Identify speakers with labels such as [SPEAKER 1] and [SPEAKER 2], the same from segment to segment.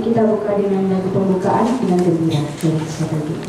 [SPEAKER 1] kita buka dengan lagu pembukaan dengan gembira dari saudara kita.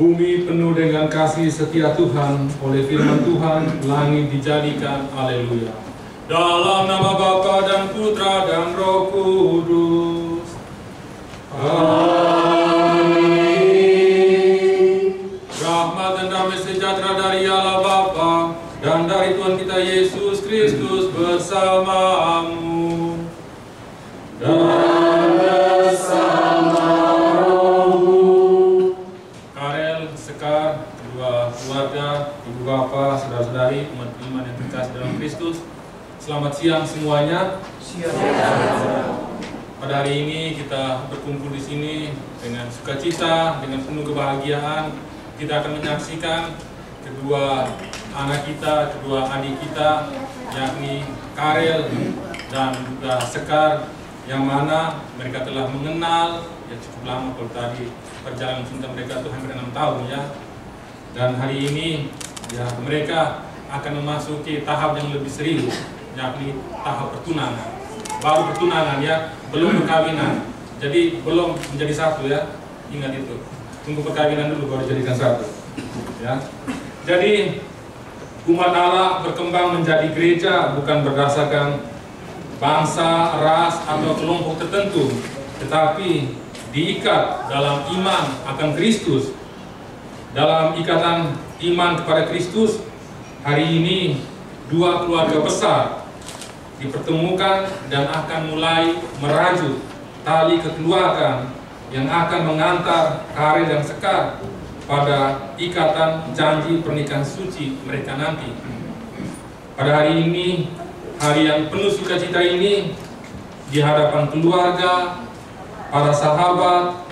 [SPEAKER 2] Bumi penuh dengan kasih setia Tuhan, oleh firman Tuhan langit dijadikan. Haleluya. Dalam nama Bapa dan Putra dan Roh Kudus. Amin. Rahmat dan damai sejahtera dari Allah Bapa dan dari Tuhan kita Yesus Kristus bersamamu. Dan bersama kedua keluarga, ibu bapak, saudara-saudari, umat beriman yang terkasih dalam Kristus. Selamat siang semuanya. Pada hari ini kita berkumpul di sini dengan sukacita, dengan penuh kebahagiaan. Kita akan menyaksikan kedua anak kita, kedua adik kita, yakni Karel dan juga Sekar, yang mana mereka telah mengenal ya cukup lama. Kalau tadi perjalanan cinta mereka itu hampir 6 tahun ya. Dan hari ini ya mereka akan memasuki tahap yang lebih serius, yakni tahap pertunangan. Baru pertunangan ya, belum perkawinan. Jadi belum menjadi satu ya. Ingat itu. Tunggu perkawinan dulu baru jadikan satu. Ya. Jadi umat Allah berkembang menjadi gereja bukan berdasarkan bangsa, ras atau kelompok tertentu, tetapi diikat dalam iman akan Kristus. Dalam ikatan iman kepada Kristus, hari ini dua keluarga besar dipertemukan dan akan mulai merajut tali kekeluargaan yang akan mengantar Karel dan Sekar pada ikatan janji pernikahan suci mereka nanti. Pada hari ini, hari yang penuh sukacita ini, di hadapan keluarga, para sahabat,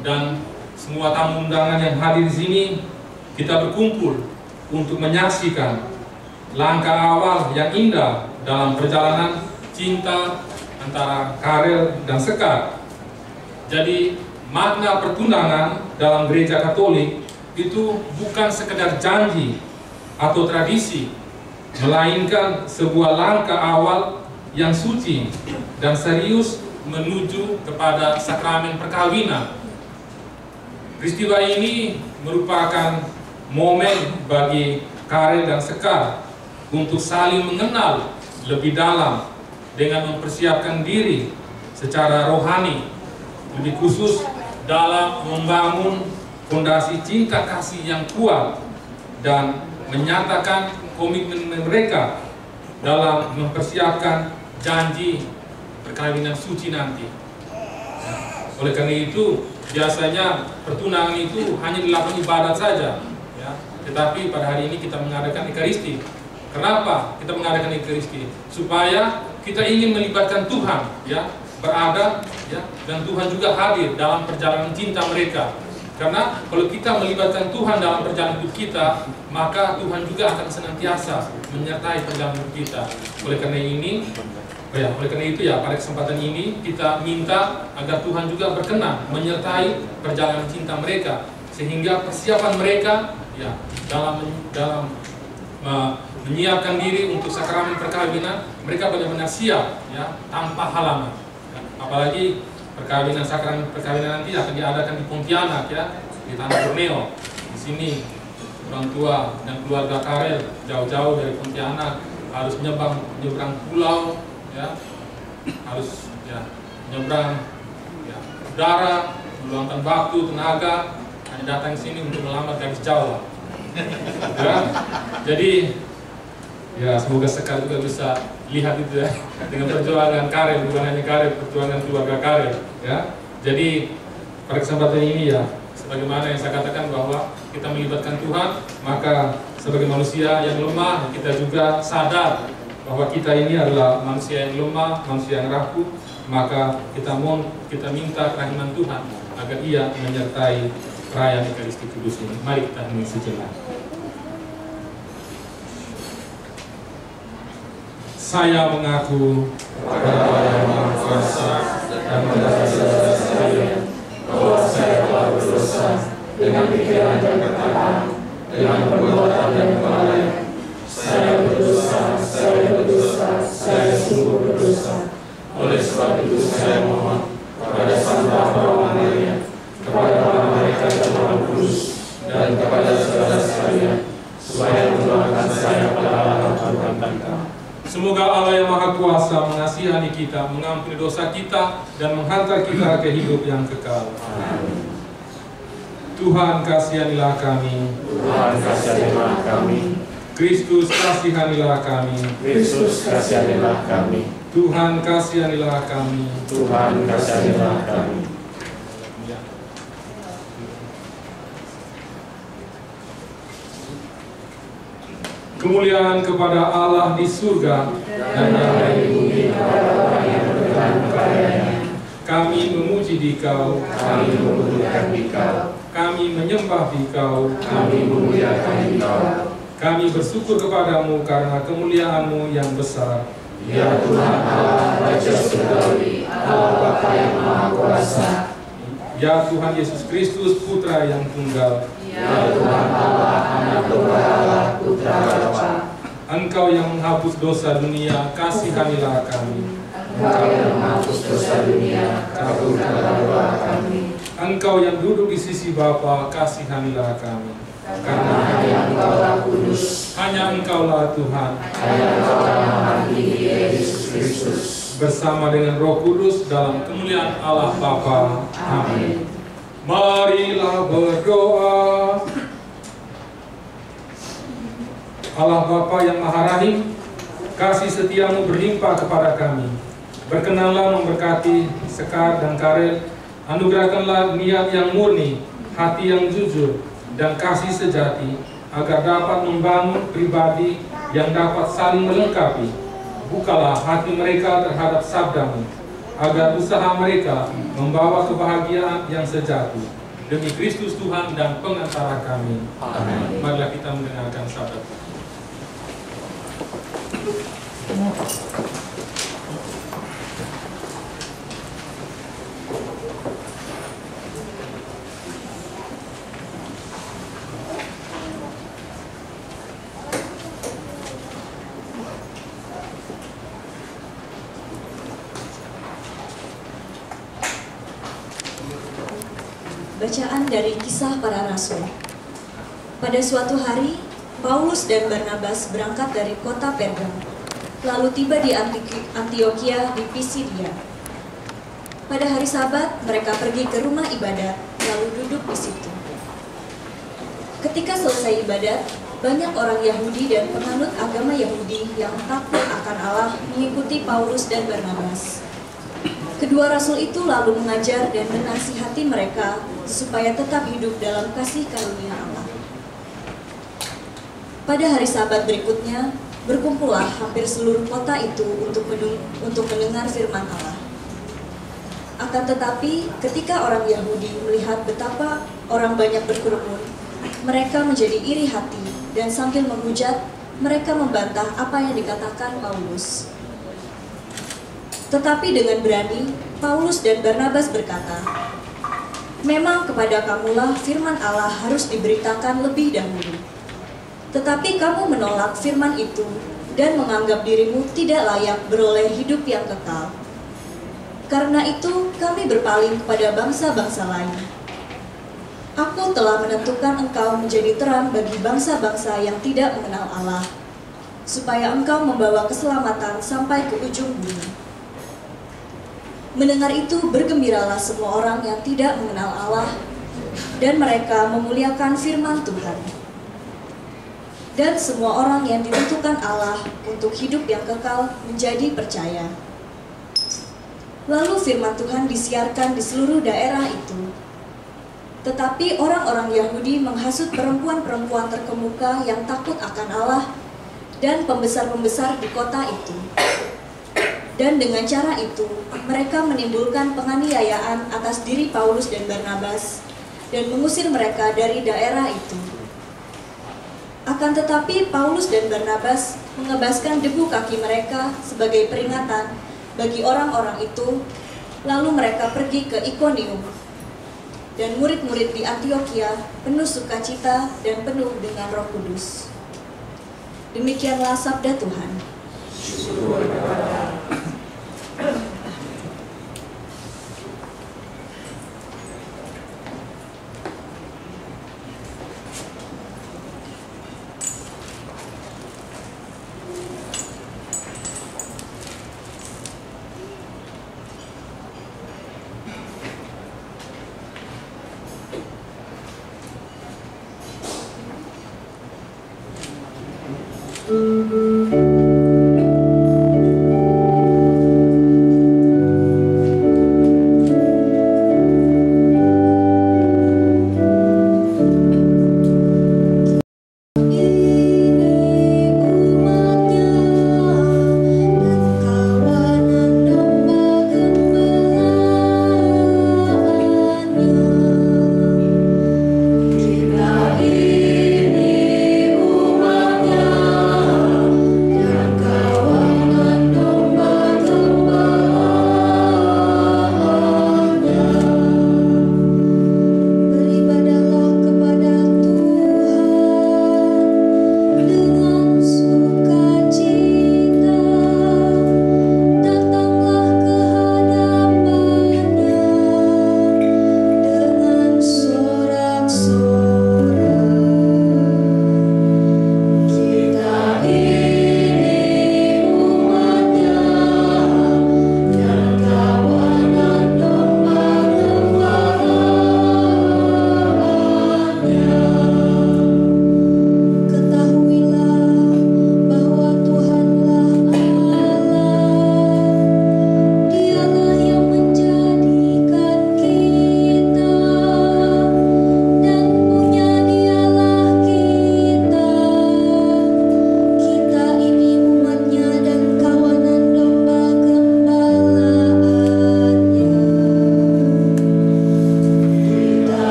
[SPEAKER 2] dan semua tamu undangan yang hadir di sini, kita berkumpul untuk menyaksikan langkah awal yang indah dalam perjalanan cinta antara Karel dan Sekar. Jadi makna pertunangan dalam gereja Katolik itu bukan sekedar janji atau tradisi, melainkan sebuah langkah awal yang suci dan serius menuju kepada sakramen perkawinan. Peristiwa ini merupakan momen bagi Karel dan Sekar untuk saling mengenal lebih dalam dengan mempersiapkan diri secara rohani, lebih khusus dalam membangun fondasi cinta kasih yang kuat dan menyatakan komitmen mereka dalam mempersiapkan janji perkawinan suci nanti. Oleh karena itu, biasanya pertunangan itu hanya dilakukan ibadat saja, ya. Tetapi pada hari ini kita mengadakan Ekaristi. Kenapa kita mengadakan Ekaristi? Supaya kita ingin melibatkan Tuhan, ya, berada, ya, dan Tuhan juga hadir dalam perjalanan cinta mereka. Karena kalau kita melibatkan Tuhan dalam perjalanan hidup kita, maka Tuhan juga akan senantiasa menyertai perjalanan hidup kita. Oleh karena ini, Ya, oleh karena itu ya pada kesempatan ini kita minta agar Tuhan juga berkenan menyertai perjalanan cinta mereka, sehingga persiapan mereka ya dalam menyiapkan diri untuk sakramen perkawinan, mereka benar-benar siap ya tanpa halangan. Ya, apalagi sakramen perkawinan nanti akan diadakan di Pontianak ya, di Tanah Borneo. Di sini orang tua dan keluarga Karel jauh-jauh dari Pontianak harus nyebrang pulau ya, harus ya nyebrang ya udara, meluangkan waktu, tenaga, hanya datang sini untuk melamar gadis Jawa ya. Jadi ya semoga sekali juga bisa lihat itu ya dengan perjuangan Karel, bukan hanya Karel, perjuangan keluarga Karel ya. Jadi pada kesempatan ini ya, sebagaimana yang saya katakan bahwa kita melibatkan Tuhan, maka sebagai manusia yang lemah kita juga sadar bahwa kita ini adalah manusia yang lemah, manusia yang rapuh, maka kita minta kerahiman Tuhan agar Ia menyertai perayaan Ekaristi Kudus ini. Mari kita hening sejenak. Saya mengaku kepada Allah yang Maha Kuasa dan kepada saudara sekalian bahwa saya telah berdosa dengan pikiran dan perkataan, dengan perbuatan dan kelalaian. Saya berdosa, saya sungguh berdosa. Oleh sebab itu saya mohon kepada Sang Bapa Roma Maria, kepada para malaikat dan Roh Kudus, dan kepada saudara sekalian, supaya mendoakan saya pada Allah Tuhan kita. Semoga Allah yang Maha Kuasa mengasihani kita, mengampuni dosa kita, dan menghantar kita ke hidup yang kekal. Amin. Tuhan kasihanilah kami. Tuhan kasihanilah kami. Kristus kasihanilah kami. Kristus kasihanilah kami. Tuhan kasihanilah kami. Tuhan kasihanilah kami. Kemuliaan kepada Allah di surga dan yang di bumi kepada orang yang berkenan kepadanya. Kami memuji Dikau, kami memuliakan Dikau, kami menyembah Dikau, kami memuliakan Dikau. Kami bersyukur kepadamu karena kemuliaan-Mu yang besar. Ya Tuhan Allah, Raja Surgawi, Allah Bapa yang Maha Kuasa. Ya Tuhan Yesus Kristus, Putra yang tunggal. Ya Tuhan Allah, Anak Tunggal Allah, Putra Bapa. Engkau yang menghapus dosa dunia, kasihanilah kami. Engkau yang menghapus dosa dunia, kabulkanlah doa kami. Engkau yang duduk di sisi Bapa, kasihanilah kami. Karena hanya Engkaulah kudus, hanya Engkaulah Tuhan, hanya Engkaulah Maha Tinggi Yesus Kristus, bersama dengan Roh Kudus dalam kemuliaan Allah Bapa. Amin. Marilah berdoa. Allah Bapa yang Maha Rahim, kasih setiamu berlimpah kepada kami. Berkenanlah memberkati Sekar dan Karel, anugerahkanlah niat yang murni, hati yang jujur, dan kasih sejati, agar dapat membangun pribadi yang dapat saling melengkapi. Bukalah hati mereka terhadap sabdamu, agar usaha mereka membawa kebahagiaan yang sejati. Demi Kristus Tuhan dan pengantara kami. Amin. Marilah kita mendengarkan sabda Tuhan.
[SPEAKER 3] Bacaan dari Kisah Para Rasul. Pada suatu hari, Paulus dan Barnabas berangkat dari kota Pergam, lalu tiba di Antioquia di Pisidia. Pada hari Sabat, mereka pergi ke rumah ibadat, lalu duduk di situ. Ketika selesai ibadat, banyak orang Yahudi dan penganut agama Yahudi yang takut akan Allah mengikuti Paulus dan Barnabas. Kedua rasul itu lalu mengajar dan menasihati mereka supaya tetap hidup dalam kasih karunia Allah. Pada hari Sabat berikutnya, berkumpullah hampir seluruh kota itu untuk mendengar firman Allah. Akan tetapi, ketika orang Yahudi melihat betapa orang banyak berkerumun, mereka menjadi iri hati dan sambil menghujat, mereka membantah apa yang dikatakan Paulus. Tetapi dengan berani, Paulus dan Barnabas berkata, "Memang kepada kamulah firman Allah harus diberitakan lebih dahulu. Tetapi kamu menolak firman itu dan menganggap dirimu tidak layak beroleh hidup yang kekal. Karena itu kami berpaling kepada bangsa-bangsa lain. Aku telah menentukan engkau menjadi terang bagi bangsa-bangsa yang tidak mengenal Allah, supaya engkau membawa keselamatan sampai ke ujung bumi." Mendengar itu bergembiralah semua orang yang tidak mengenal Allah, dan mereka memuliakan firman Tuhan. Dan semua orang yang ditentukan Allah untuk hidup yang kekal menjadi percaya. Lalu firman Tuhan disiarkan di seluruh daerah itu. Tetapi orang-orang Yahudi menghasut perempuan-perempuan terkemuka yang takut akan Allah dan pembesar-pembesar di kota itu. Dan dengan cara itu, mereka menimbulkan penganiayaan atas diri Paulus dan Barnabas dan mengusir mereka dari daerah itu. Akan tetapi Paulus dan Barnabas mengebaskan debu kaki mereka sebagai peringatan bagi orang-orang itu, lalu mereka pergi ke Ikonium. Dan murid-murid di Antioquia penuh sukacita dan penuh dengan Roh Kudus. Demikianlah sabda Tuhan.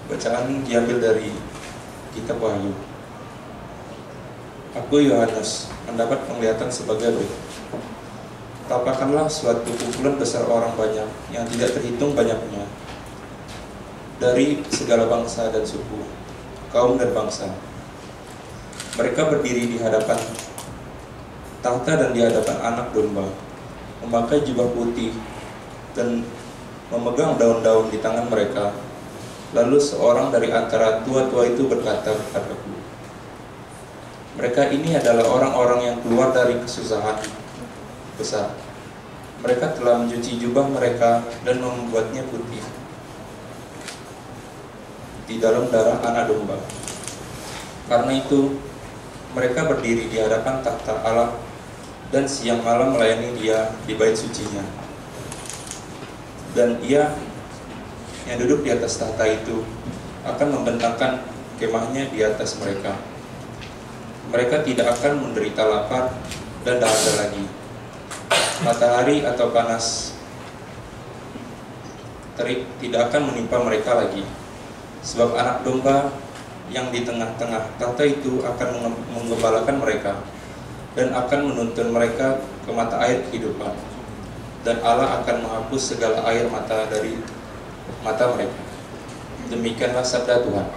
[SPEAKER 4] Bacaan diambil dari Kitab Wahyu. Aku Yohanes mendapat penglihatan sebagai berikut. Tampakkanlah suatu kumpulan besar orang banyak yang tidak terhitung banyaknya dari segala bangsa dan suku, kaum dan bangsa. Mereka berdiri di hadapan tahta dan di hadapan anak domba, memakai jubah putih dan memegang daun-daun di tangan mereka. Lalu seorang dari antara tua-tua itu berkata kepadaku, mereka ini adalah orang-orang yang keluar dari kesusahan besar. Mereka telah mencuci jubah mereka dan membuatnya putih di dalam darah anak domba. Karena itu mereka berdiri di hadapan tahta Allah dan siang malam melayani Dia di bait sucinya. Dan Ia yang duduk di atas tahta itu akan membentangkan kemahnya di atas mereka. Mereka tidak akan menderita lapar dan dahaga lagi. Matahari atau panas terik tidak akan menimpa mereka lagi. Sebab anak domba yang di tengah-tengah tahta itu akan menggembalakan mereka dan akan menuntun mereka ke mata air kehidupan. Dan Allah akan menghapus segala air mata dari mata mereka. Demikianlah sabda Tuhan.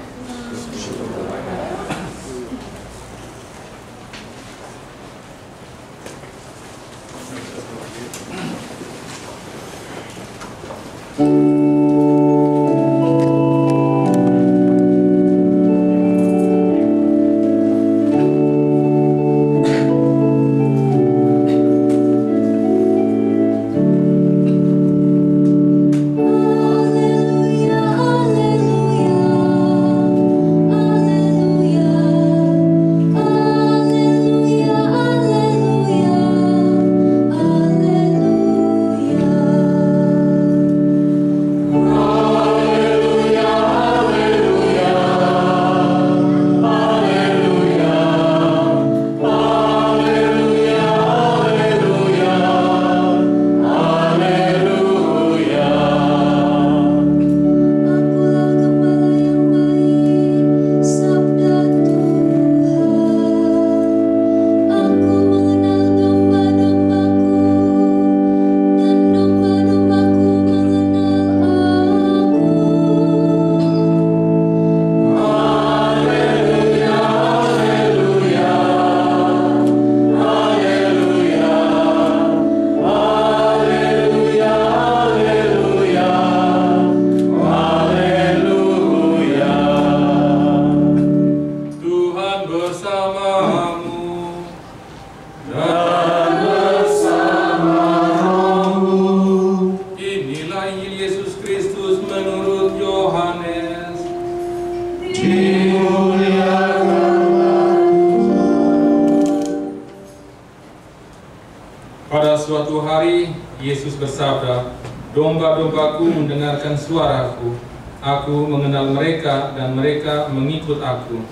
[SPEAKER 2] Pada suatu hari, Yesus bersabda, "Domba-dombaku mendengarkan suaraku. Aku mengenal mereka dan mereka mengikut aku.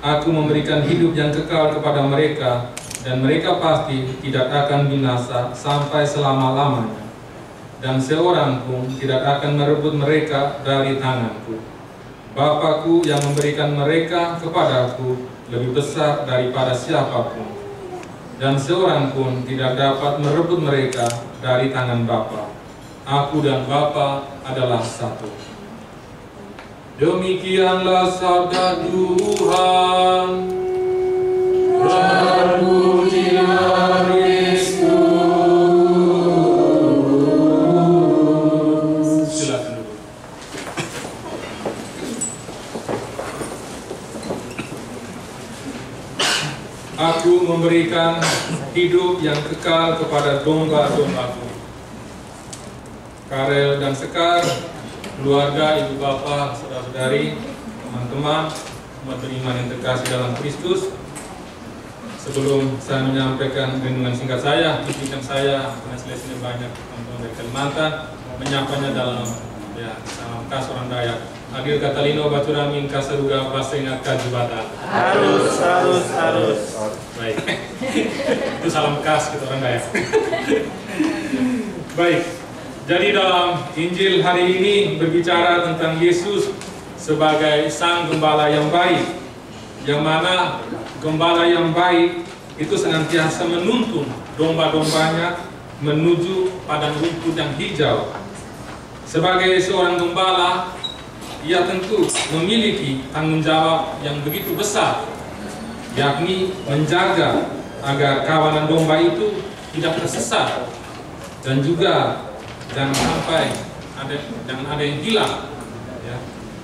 [SPEAKER 2] Aku memberikan hidup yang kekal kepada mereka, dan mereka pasti tidak akan binasa sampai selama-lamanya. Dan seorang pun tidak akan merebut mereka dari tanganku. Bapakku yang memberikan mereka kepadaku lebih besar daripada siapapun. Dan seorang pun tidak dapat merebut mereka dari tangan Bapa. Aku dan Bapa adalah satu." Demikianlah sabda Tuhan. Terpujilah Kristus. Silakan dulu. Aku memberikan hidup yang kekal kepada domba-dombaku. Karel dan Sekar, keluarga, ibu bapak, saudara-saudari, teman-teman, umat beriman yang terkasih dalam Kristus. Sebelum saya menyampaikan renungan singkat saya, izinkan saya, karena selesai banyak teman-teman dari Kalimantan, menyapanya dalam salam khas orang Dayak. Agil Katalino Baturamin Kasaruga Basengat Kajubata.
[SPEAKER 5] Harus.
[SPEAKER 2] Baik. Itu salam khas kita orang Dayak. Baik. Jadi dalam Injil hari ini berbicara tentang Yesus sebagai Sang Gembala yang baik, yang mana gembala yang baik itu senantiasa menuntun domba-dombanya menuju padang rumput yang hijau. Sebagai seorang gembala, ia tentu memiliki tanggung jawab yang begitu besar, yakni menjaga agar kawanan domba itu tidak tersesat dan juga jangan sampai ada yang hilang. Ya.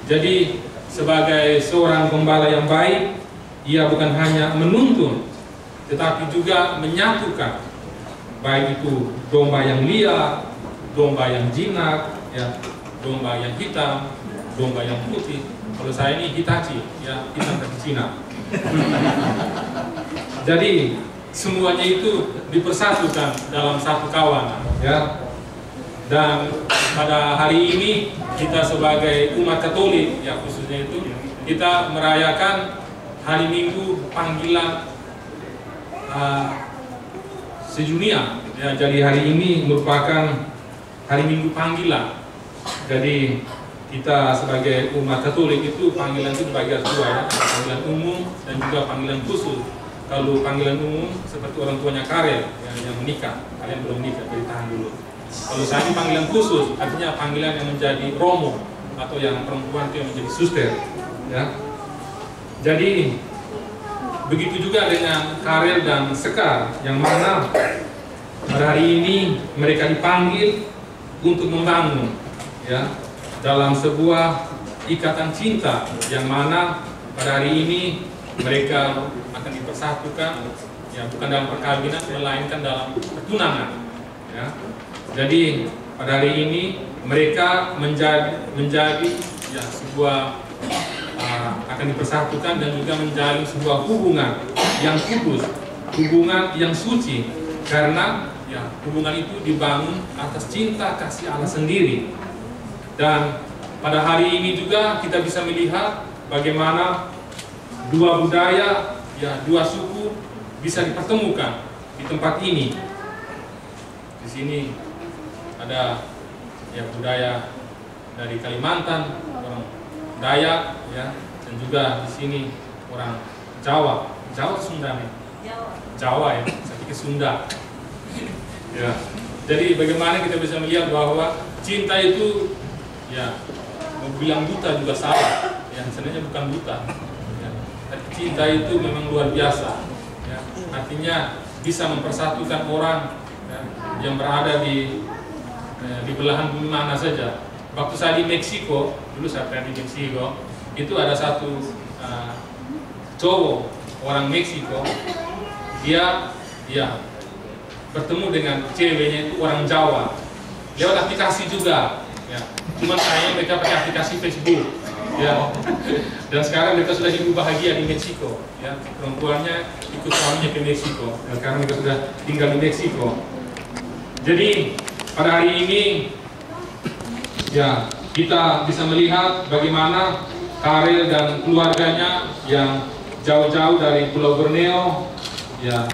[SPEAKER 2] Jadi sebagai seorang gembala yang baik, ia bukan hanya menuntun, tetapi juga menyatukan, baik itu domba yang liar, domba yang jinak, ya, domba yang hitam, domba yang putih. Kalau saya ini Hitachi, ya, hitam kaki Cina. Jadi semuanya itu dipersatukan dalam satu kawanan, ya. Dan pada hari ini kita sebagai umat Katolik, ya khususnya itu, kita merayakan hari Minggu panggilan sedunia. Ya, jadi hari ini merupakan hari Minggu panggilan. Jadi kita sebagai umat Katolik itu panggilan itu dibagi dua, ya, panggilan umum dan juga panggilan khusus. Kalau panggilan umum seperti orang tuanya Karel yang menikah, kalian belum nikah, jadi tahan dulu. Kalau saya ini panggilan khusus, artinya panggilan yang menjadi romo atau yang perempuan itu yang menjadi suster, ya. Jadi begitu juga dengan Karel dan Sekar, yang mana pada hari ini mereka dipanggil untuk membangun, ya, dalam sebuah ikatan cinta, yang mana pada hari ini mereka akan dipersatukan, ya, bukan dalam perkawinan, melainkan dalam pertunangan, ya. Jadi pada hari ini mereka menjadi ya sebuah akan dipersatukan dan juga menjalin sebuah hubungan yang kudus, hubungan yang suci, karena ya hubungan itu dibangun atas cinta kasih Allah sendiri. Dan pada hari ini juga kita bisa melihat bagaimana dua budaya, ya dua suku bisa dipertemukan di tempat ini. Di sini ada ya budaya dari Kalimantan, orang Dayak, ya, dan juga di sini orang Jawa. Jawa Sunda nih. Jawa, ya, saya pikir Sunda. Ya. Jadi bagaimana kita bisa melihat bahwa cinta itu, ya, mau bilang buta juga salah, ya, sebenarnya bukan buta. Ya. Cinta itu memang luar biasa, ya. Artinya bisa mempersatukan orang, ya, yang berada di belahan bumi mana saja. Waktu saya di Meksiko, dulu saya pernah di Meksiko, itu ada satu cowok orang Meksiko, dia ya bertemu dengan ceweknya itu orang Jawa lewat aplikasi juga, ya. Cuman kayaknya mereka pakai aplikasi Facebook, ya. Dan sekarang mereka sudah hidup bahagia di Meksiko, ya. Perempuannya ikut suaminya ke Meksiko, dan sekarang mereka sudah tinggal di Meksiko. Jadi pada hari ini, ya, kita bisa melihat bagaimana Karel dan keluarganya yang jauh-jauh dari Pulau Borneo, ya,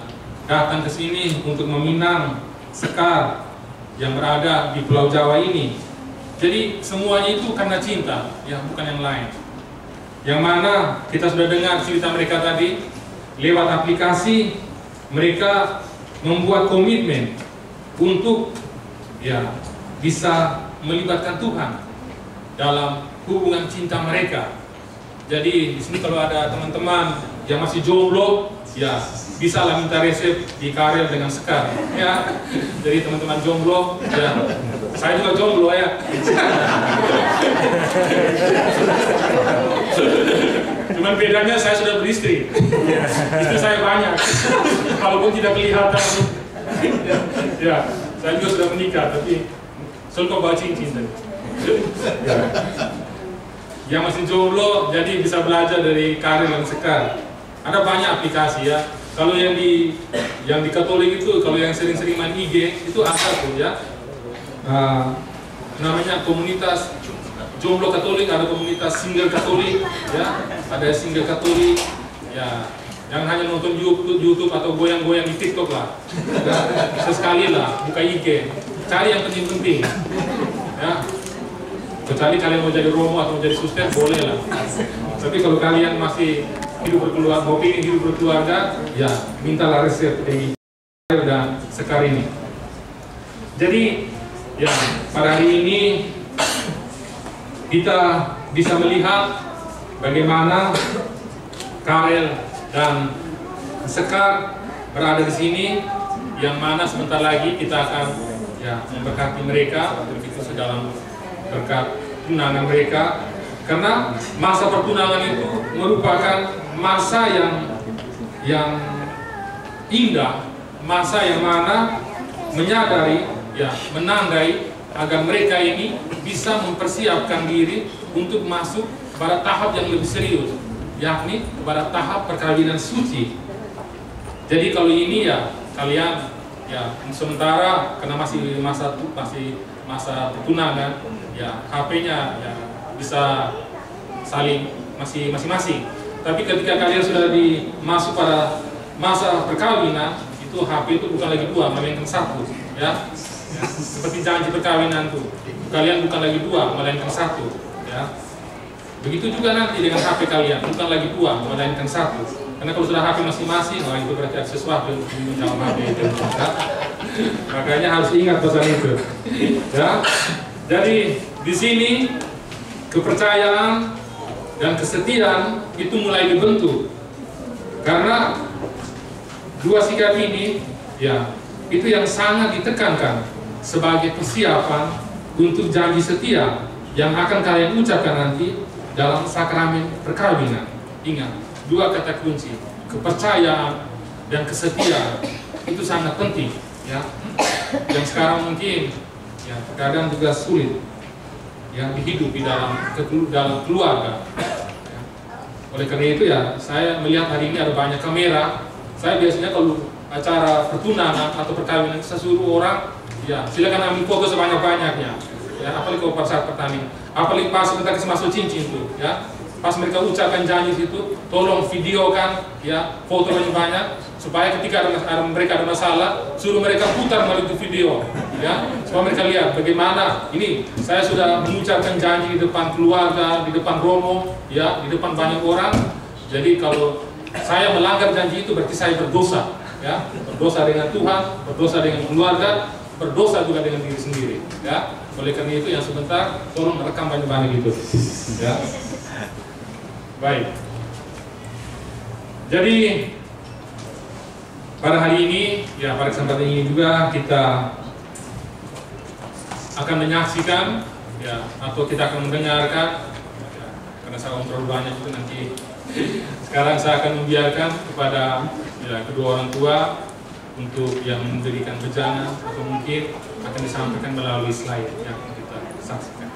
[SPEAKER 2] datang ke sini untuk meminang Sekar yang berada di Pulau Jawa ini. Jadi semuanya itu karena cinta, ya, bukan yang lain. Yang mana kita sudah dengar cerita mereka tadi, lewat aplikasi mereka membuat komitmen untuk, ya, bisa melibatkan Tuhan dalam hubungan cinta mereka. Jadi di sini kalau ada teman-teman yang masih jomblo, ya, bisa lah minta resep di Karel dengan Sekar, ya. Jadi teman-teman jomblo, ya, saya juga jomblo, ya. Cuman bedanya saya sudah beristri, istri saya banyak, walaupun tidak kelihatan, ya. Saya juga sudah menikah, tapi selalu kau bawa cincin tadi. Yang masih jomblo, jadi bisa belajar dari Karel dan Sekar. Ada banyak aplikasi, ya. Kalau yang di Katolik itu, kalau yang sering-sering main IG itu ada tuh, ya. Namanya komunitas jomblo Katolik, ada komunitas single Katolik, ya. Ada single Katolik, ya. Jangan hanya nonton YouTube atau goyang-goyang di TikTok lah. Sesekali lah, buka IG. Cari yang penting-penting, ya. Kecuali kalian mau jadi romo atau mau jadi suster, boleh lah. Tapi kalau kalian masih hidup berkeluarga, mau ingin hidup berkeluarga, ya mintalah resep dari Karel dan Sekar ini. Jadi, ya, pada hari ini kita bisa melihat bagaimana Karel dan Sekar berada di sini, yang mana sebentar lagi kita akan memberkati mereka, begitu sedalam berkat tunangan mereka. Karena masa pertunangan itu merupakan masa yang indah, masa yang mana menyadari, menandai agar mereka ini bisa mempersiapkan diri untuk masuk pada tahap yang lebih serius, yakni kepada tahap perkawinan suci. Jadi kalau ini kalian sementara karena masih masa pertunangan, HP-nya bisa saling masing-masing. Tapi ketika kalian sudah masuk pada masa perkawinan, itu HP itu bukan lagi 2, melainkan 1, ya. Seperti janji perkawinan tuh, kalian bukan lagi 2, melainkan 1, ya. Begitu juga nanti dengan HP kalian, bukan lagi 2, melainkan 1. Karena kalau sudah HP masing-masing, itu berarti ada sesuatu di dalam HP itu, ya. Makanya harus ingat pesan itu, ya. Jadi di sini kepercayaan dan kesetiaan itu mulai dibentuk, karena dua sikap ini, itu yang sangat ditekankan sebagai persiapan untuk janji setia yang akan kalian ucapkan nanti dalam sakramen perkawinan. Ingat, 2 kata kunci, kepercayaan dan kesetiaan, itu sangat penting, ya. Yang sekarang mungkin kadang juga sulit dihidupi dalam keluarga. Oleh karena itu saya melihat hari ini ada banyak kamera. Saya biasanya kalau acara pertunangan atau perkawinan, saya suruh orang, silakan ambil foto sebanyak-banyaknya, apalagi kalau pas saat pertandingan, apalagi pas kita kasih masuk cincin tuh, pas mereka ucapkan janji situ, tolong videokan, foto banyak-banyak, supaya ketika mereka ada masalah, suruh mereka putar melalui video, supaya mereka lihat bagaimana ini saya sudah mengucapkan janji di depan keluarga, di depan romo, di depan banyak orang. Jadi kalau saya melanggar janji itu berarti saya berdosa. Berdosa dengan Tuhan, berdosa dengan keluarga, berdosa juga dengan diri sendiri. Oleh karena itu yang sebentar tolong rekam banyak-banyak itu. Baik. Jadi pada hari ini, pada kesempatan ini juga kita akan menyaksikan, atau kita akan mendengarkan, karena saya terlalu banyak itu nanti. Sekarang saya akan membiarkan kepada kedua orang tua untuk yang memberikan bejana, atau mungkin akan disampaikan melalui slide yang kita saksikan.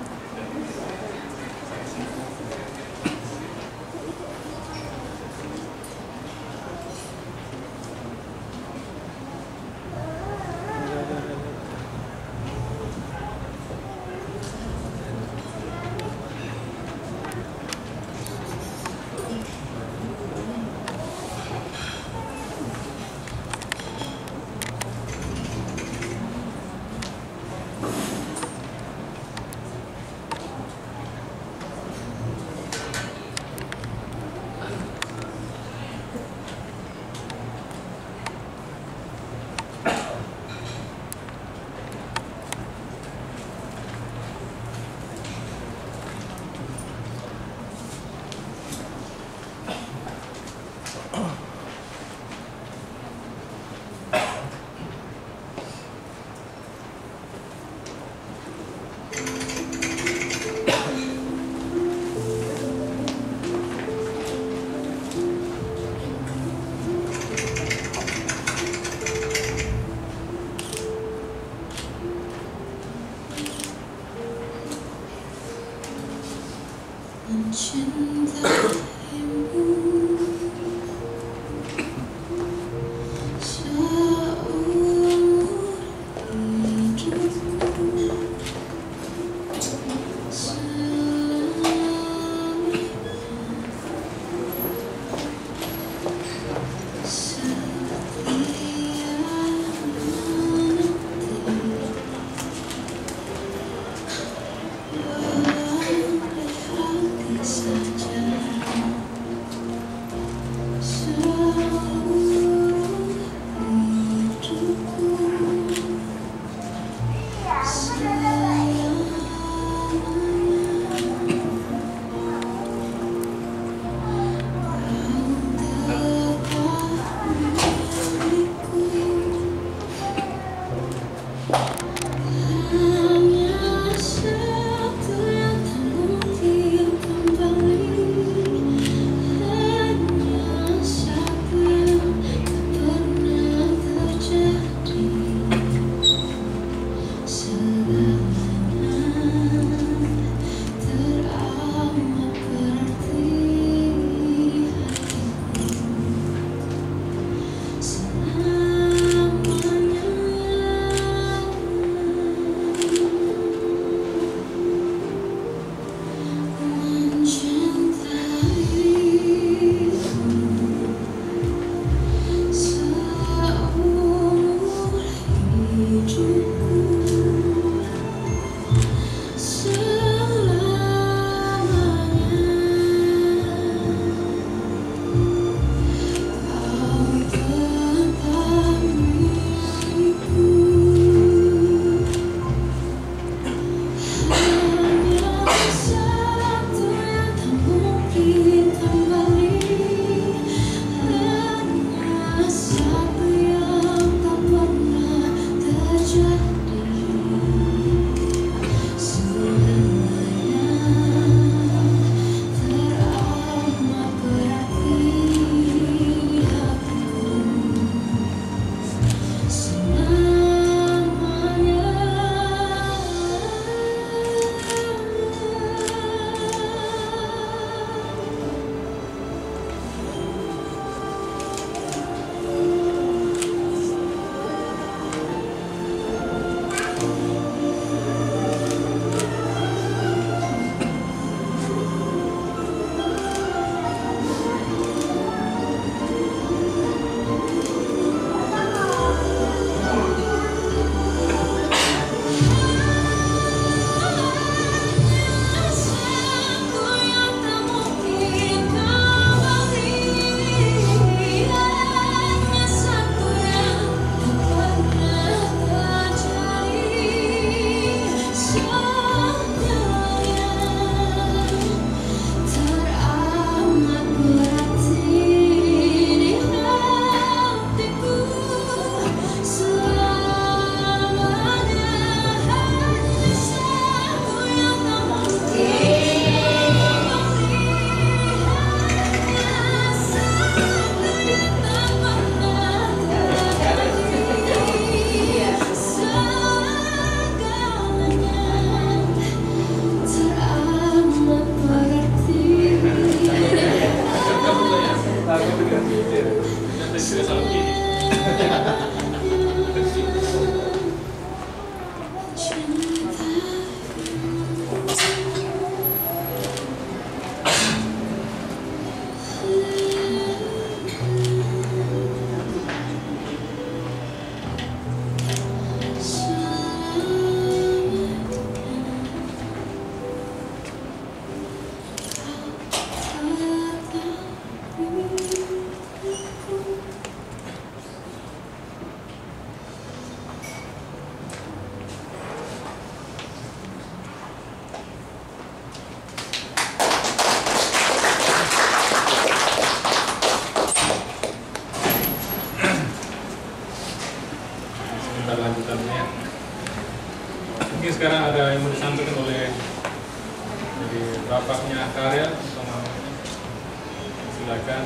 [SPEAKER 2] Mungkin sekarang ada yang mau disampaikan oleh dari bapaknya Karel, silakan.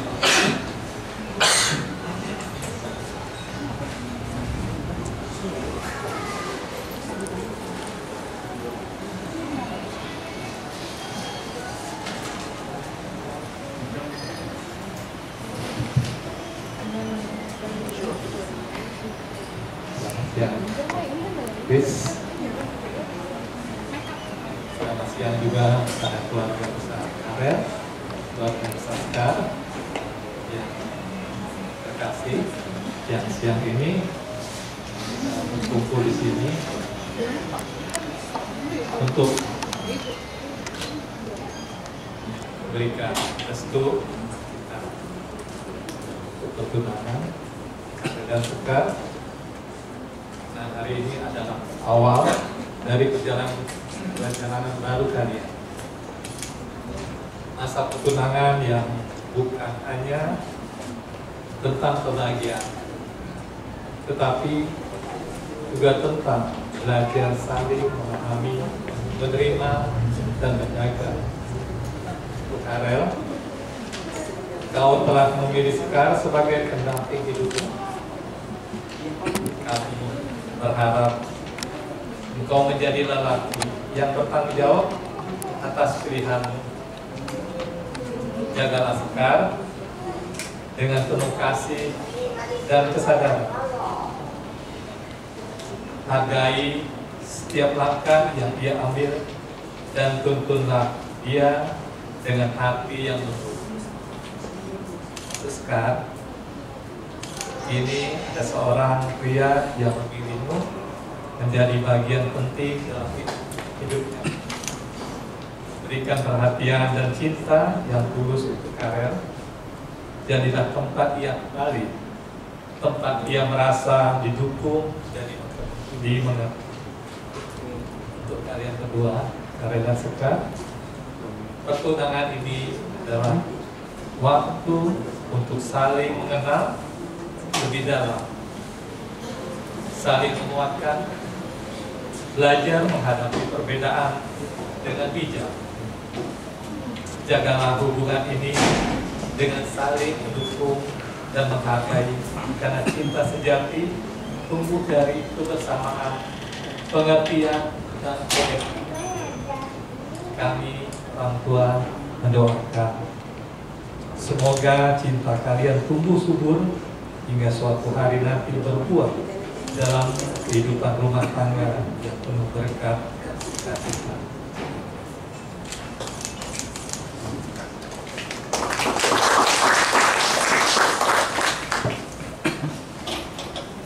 [SPEAKER 5] Ya, Chris. Selamat siang juga pada keluarga besar Karel, keluarga besar Skar. Ya, terkasih. Yang siang ini berkumpul di sini untuk berikan restu pertunangan dan Skar. Dan hari ini adalah awal dari perjalanan baru kalian. Masa pertunangan yang bukan hanya tentang kebahagiaan, tetapi juga tentang belajar saling memahami, menerima, dan menjaga. Karel, kau telah memilih Skar sebagai pendamping hidupmu. Kami berharap engkau menjadi lelaki yang bertanggung jawab atas pilihanmu. Jagalah Skar dengan penuh kasih dan kesadaran. Hargai setiap langkah yang dia ambil dan tuntunlah dia dengan hati yang lembut. Skar, ini ada seorang pria yang memilihmu menjadi bagian penting dalam hidupnya. Berikan perhatian dan cinta yang tulus untuk Karel. Jadilah tempat ia kembali, tempat ia merasa didukung dan dimengerti. Untuk kalian berdua, Karel dan Skar, pertunangan ini adalah waktu untuk saling mengenal lebih dalam, saling menguatkan, belajar menghadapi perbedaan dengan bijak. Jagalah hubungan ini dengan saling mendukung dan menghargai, karena cinta sejati tumbuh dari kebersamaan, pengertian, dan komitmen. Kami orang tua mendoakan semoga cinta kalian tumbuh subur hingga suatu hari nanti berbuah dalam kehidupan rumah tangga yang penuh berkat dan sukacita.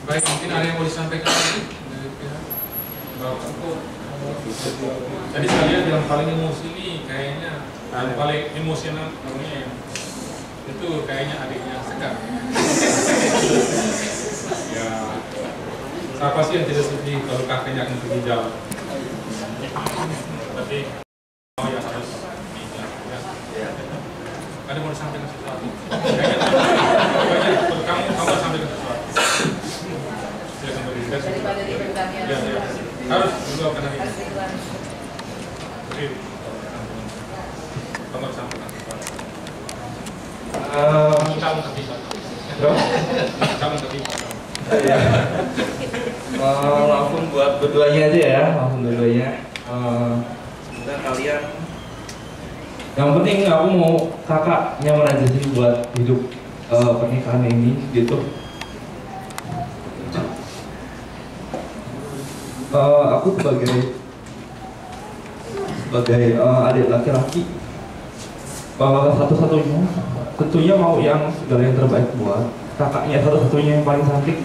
[SPEAKER 2] Baik, mungkin ada yang mau disampaikan lagi dari pihak Bapak. Tadi saya lihat yang paling emosi ini kayaknya yang paling emosional namanya itu kayaknya adiknya Skar. Ya, siapa sih yang tidak sedih kalau kakeknya akan pergi jauh? Tapi oh ya harus bijak. Ya. Ada mau disampaikan sesuatu? Kayaknya kamu sampaikan sesuatu. Silakan berikan.
[SPEAKER 6] Daripada dipertanyaan.
[SPEAKER 2] Ya. Harus juga karena ini. Kamu sampaikan sesuatu. Kamu terlibat. Kamu terlibat.
[SPEAKER 7] Langsung buat berduanya aja ya, langsung berduanya. Semoga kalian. Yang penting aku mau kakak nyaman aja sih buat hidup pernikahan ini gitu. Aku sebagai adik laki-laki, satu-satunya tentunya mau yang segala yang terbaik buat kakaknya, satu-satunya yang paling cantik.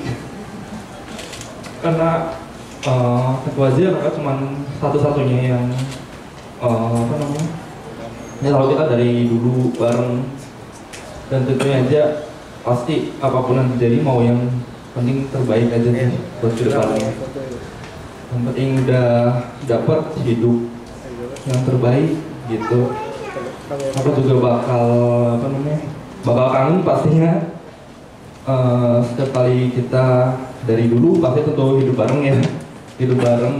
[SPEAKER 7] Karena tentu aja kakak cuma satu-satunya yang ya tahu kita dari dulu bareng, dan tentunya aja pasti apapun yang terjadi mau yang penting terbaik aja nih buat kedepannya. Yang penting udah dapet hidup yang terbaik gitu. Aku juga bakal kangen pastinya. Setiap kali kita dari dulu pasti tentu hidup bareng ya, hidup bareng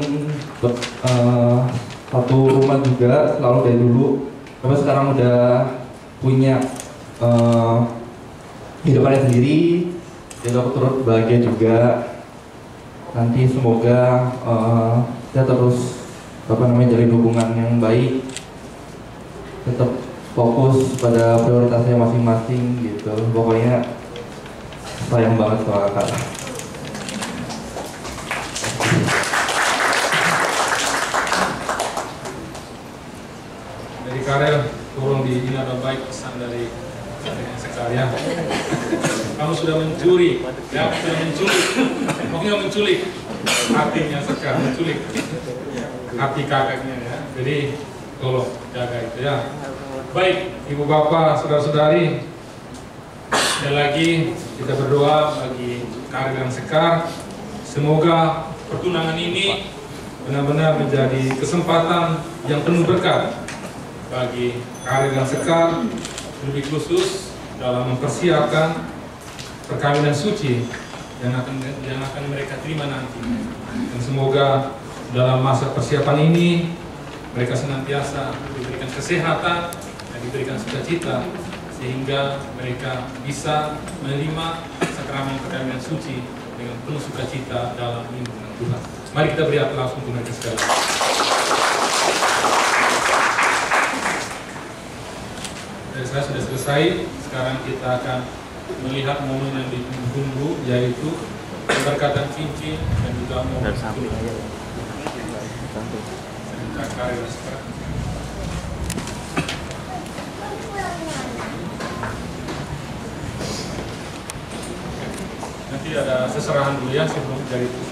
[SPEAKER 7] satu rumah juga selalu dari dulu. Bapak sekarang udah punya hidupannya sendiri, jadi aku turut bahagia juga. Nanti semoga kita terus jalin hubungan yang baik, tetap fokus pada prioritasnya masing-masing gitu. Pokoknya sayang banget sama kakak.
[SPEAKER 2] Dari Karel, tolong ini ada baik pesan dari sekalian. Kamu sudah mencuri, ya sudah menculik. Pokoknya menculik hatinya Sekar, menculik hati kakaknya ya. Jadi tolong jaga itu ya. Baik, ibu bapak, saudara-saudari, sekali lagi kita berdoa bagi Karel dan Sekar. Semoga pertunangan ini benar-benar menjadi kesempatan yang penuh berkat bagi Karel dan Sekar, lebih khusus dalam mempersiapkan perkawinan suci yang akan mereka terima nanti. Dan semoga dalam masa persiapan ini mereka senantiasa diberikan kesehatan dan diberikan sukacita sehingga mereka bisa menerima sakramen perkawinan suci dengan penuh sukacita dalam lindungan Tuhan. Mari kita beri aplaus untuk mereka sekalian. Dari saya sudah selesai. Sekarang kita akan melihat momen yang ditunggu, yaitu pemberkatan cincin dan juga momen Karel sekarang. Nanti ada seserahan dulu ya sebelum dari itu.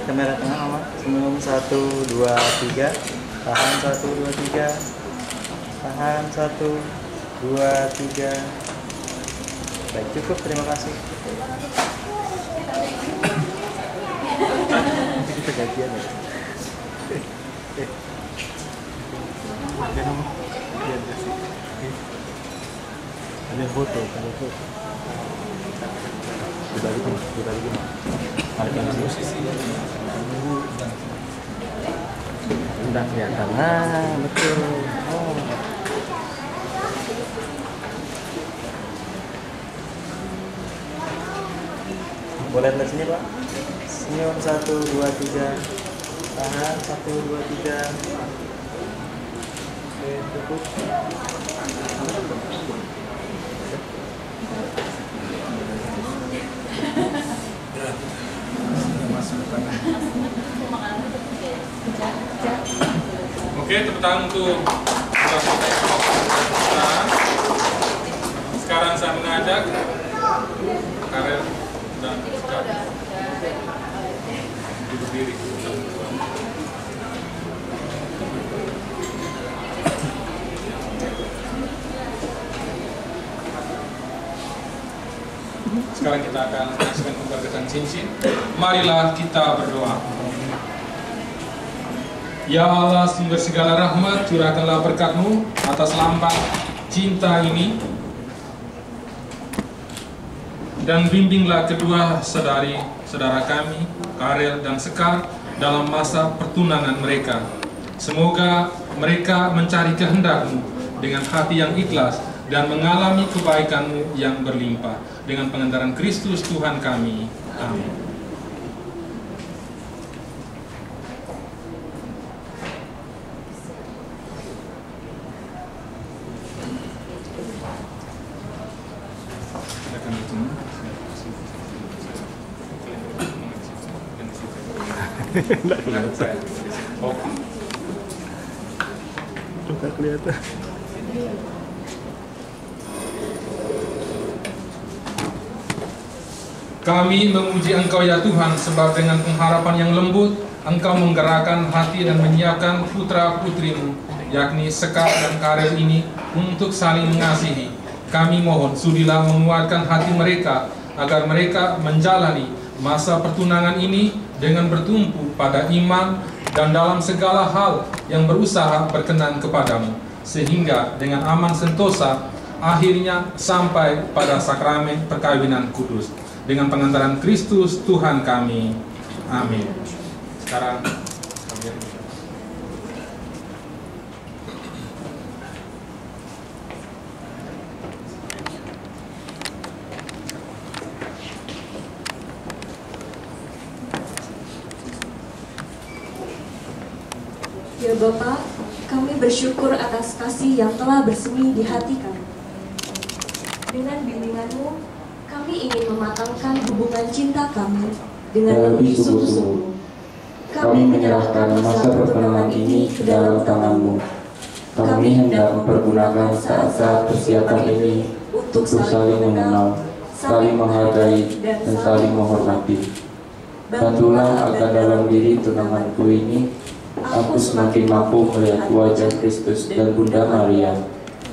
[SPEAKER 6] Kamera tengah aman. Senyum 1, 2, 3. Tahan 1, 2, 3. Tahan 1, 2, 3. Baik, cukup, terima kasih. Nanti kita gantian ya. Ada foto, ada foto. Dibalikin. Udah kelihatan, nah betul. Oh. Boleh lihat sini Pak. Senyum 1, 2, 3. Tahan 1, 2, 3. Oke, cukup.
[SPEAKER 2] Oke, tepuk tangan untuk sekarang saya mengajak Karel dan Sekar duduk diri. Sekarang kita akan menyaksikan pemberkatan cincin. Marilah kita berdoa. Ya Allah, sumber segala rahmat, curahkanlah berkat-Mu atas lambang cinta ini, dan bimbinglah kedua saudara kami, Karel dan Sekar, dalam masa pertunangan mereka. Semoga mereka mencari kehendak-Mu dengan hati yang ikhlas dan mengalami kebaikan-Mu yang berlimpah. Dengan pengantaran Kristus Tuhan kami. Amin.
[SPEAKER 6] Enggak kelihatan.
[SPEAKER 2] Kami memuji Engkau ya Tuhan, sebab dengan pengharapan yang lembut Engkau menggerakkan hati dan menyiapkan putra-putrimu, yakni Sekar dan Karel ini untuk saling mengasihi. Kami mohon sudilah menguatkan hati mereka agar mereka menjalani masa pertunangan ini dengan bertumpu pada iman dan dalam segala hal yang berusaha berkenan kepadamu, sehingga dengan aman sentosa akhirnya sampai pada sakramen perkawinan kudus dengan pengantaran Kristus Tuhan kami. Amin. Sekarang
[SPEAKER 3] Ya Bapa, kami bersyukur atas kasih yang telah bersemi di hati kami. Dengan bimbingan-Mu, kami ingin mematangkan hubungan cinta kami dengan lebih sungguh-sungguh. Kami menyerahkan masa pertunangan ini ke dalam tangan-Mu. Kami hendak mempergunakan saat-saat persiapan ini untuk saling mengenal, saling menghargai, dan saling menghormati. Bantulah agar dalam diri tunanganku ini, aku semakin mampu melihat wajah Kristus dan Bunda Maria,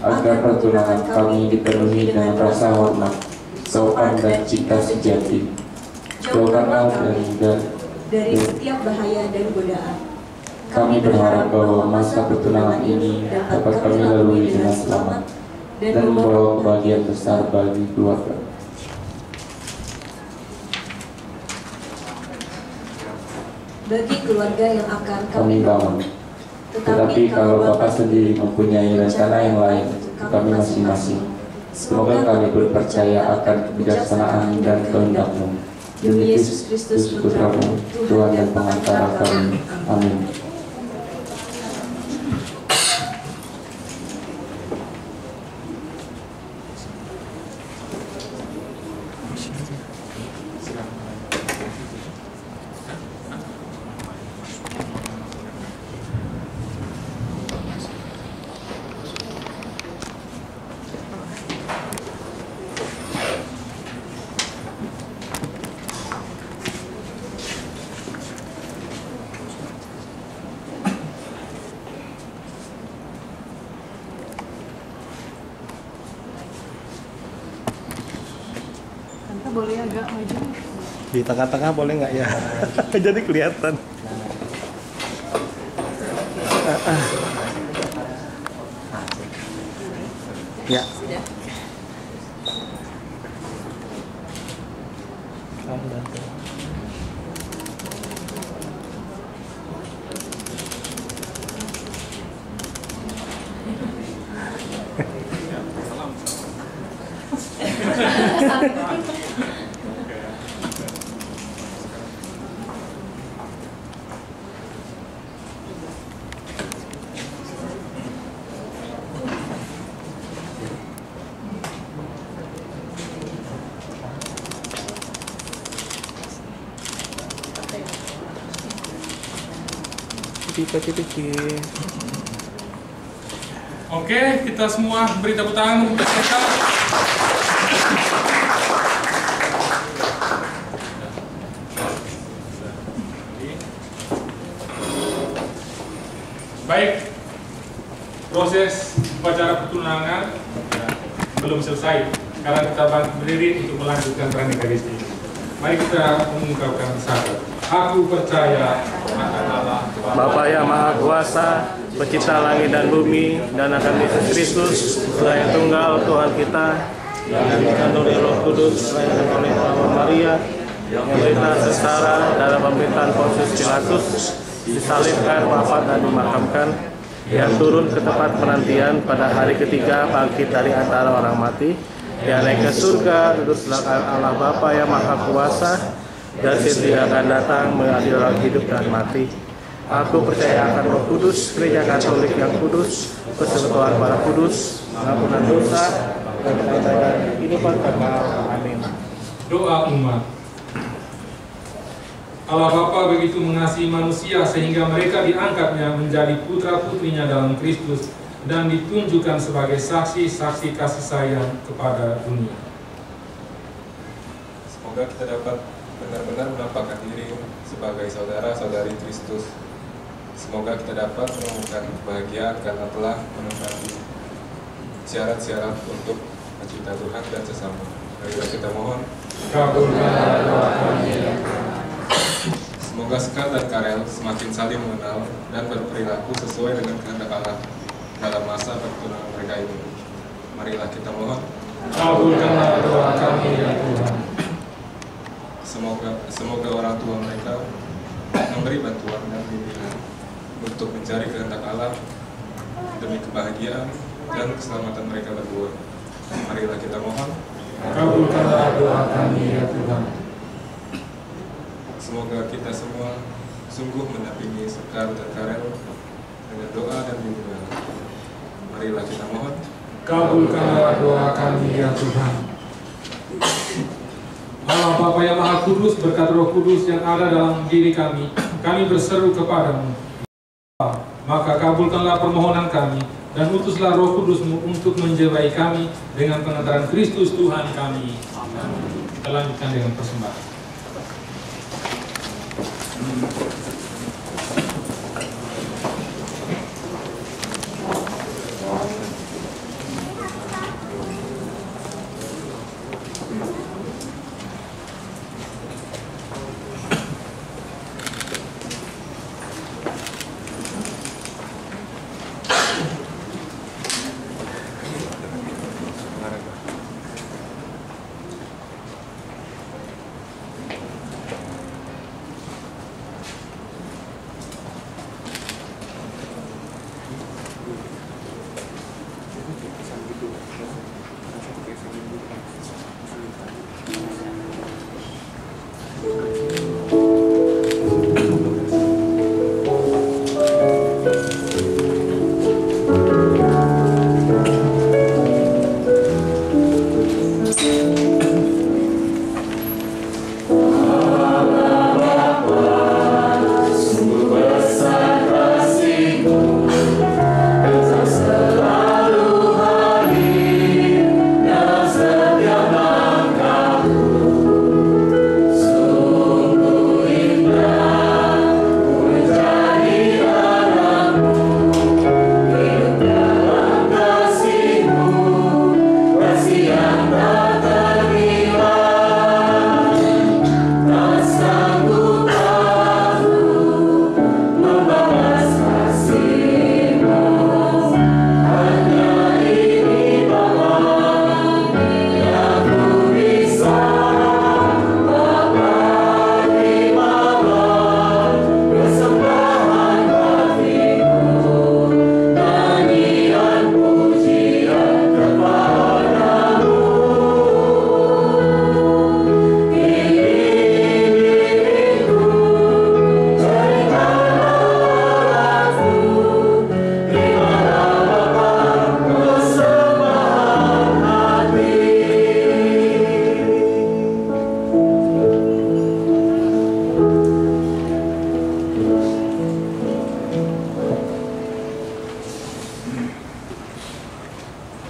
[SPEAKER 3] agar pertunangan kami dipenuhi dengan rasa hormat, sopan dan cinta sejati. Jauhkanlah dari setiap bahaya dan godaan. Kami berharap bahwa masa pertunangan ini dapat kami lalui dengan selamat dan membawa kebahagiaan besar bagi keluarga. Bagi keluarga yang akan kami bangun. Tetapi kalau Bapak sendiri mempunyai rencana yang lain untuk kami masing-masing, semoga kami berpercaya akan kebijaksanaan dan kehendak-Mu. Demi Yesus Kristus Putra-Mu, Tuhan dan pengantara kami. Amin.
[SPEAKER 8] Boleh agak maju
[SPEAKER 9] di tengah-tengah, boleh nggak ya? Jadi kelihatan. Ya. Kamu bantu.
[SPEAKER 2] Oke, kita semua beri tepuk tangan untuk peserta. Baik, proses upacara pertunangan belum selesai karena kita berdiri untuk melanjutkan pernikahan ini. Mari kita mengungkapkan satu. Aku percaya akan Allah
[SPEAKER 9] Bapa yang Maha Kuasa, Pencipta langit dan bumi, dan akan Yesus Kristus, Tuhan yang tunggal, Tuhan kita, yang dikandung oleh Roh Kudus, lahir oleh Maria, yang berita sengsara dalam pemerintahan Pontius Pilatus, disalibkan, wafat dan dimakamkan, yang turun ke tempat penantian pada hari ketiga bangkit dari antara orang mati, yang naik ke surga, duduk sebelah kanan Allah Bapa yang Maha Kuasa, dan segera akan datang mengadili orang hidup dan mati. Aku percaya akan Roh Kudus, Gereja Katolik yang kudus, persekutuan para kudus, pengampunan dosa, dan kehidupan kekal. Amin.
[SPEAKER 2] Doa umat. Allah Bapa begitu mengasihi manusia sehingga mereka diangkatnya menjadi putra-putrinya dalam Kristus dan ditunjukkan sebagai saksi-saksi kasih sayang kepada dunia.
[SPEAKER 10] Semoga kita dapat benar-benar menampakkan diri sebagai saudara-saudari Kristus. Semoga kita dapat menemukan kebahagiaan karena telah menepati syarat-syarat untuk mencintai Tuhan dan sesama. Marilah kita mohon.
[SPEAKER 2] Kabulkanlah doa kami.
[SPEAKER 10] Semoga Sekar dan Karel semakin saling mengenal dan berperilaku sesuai dengan kehendak Allah dalam masa pertunangan mereka ini. Marilah kita mohon.
[SPEAKER 2] Kabulkanlah doa kami ya Tuhan.
[SPEAKER 10] Semoga orang tua mereka memberi bantuan dan bimbingan untuk mencari kehendak Allah demi kebahagiaan dan keselamatan mereka berdua. Marilah kita mohon.
[SPEAKER 2] Kabulkanlah doa kami ya Tuhan.
[SPEAKER 10] Semoga kita semua sungguh mendampingi Sekar dan Karel dengan doa dan bimbingan. Marilah kita mohon.
[SPEAKER 2] Kabulkanlah doa kami ya Tuhan. Allah Bapa yang Maha Kudus, berkat Roh Kudus yang ada dalam diri kami berseru kepadamu. Maka kabulkanlah permohonan kami dan utuslah Roh Kudus-Mu untuk menjiwai kami dengan pengantaran Kristus Tuhan kami. Amin. Kita lanjutkan dengan persembahan.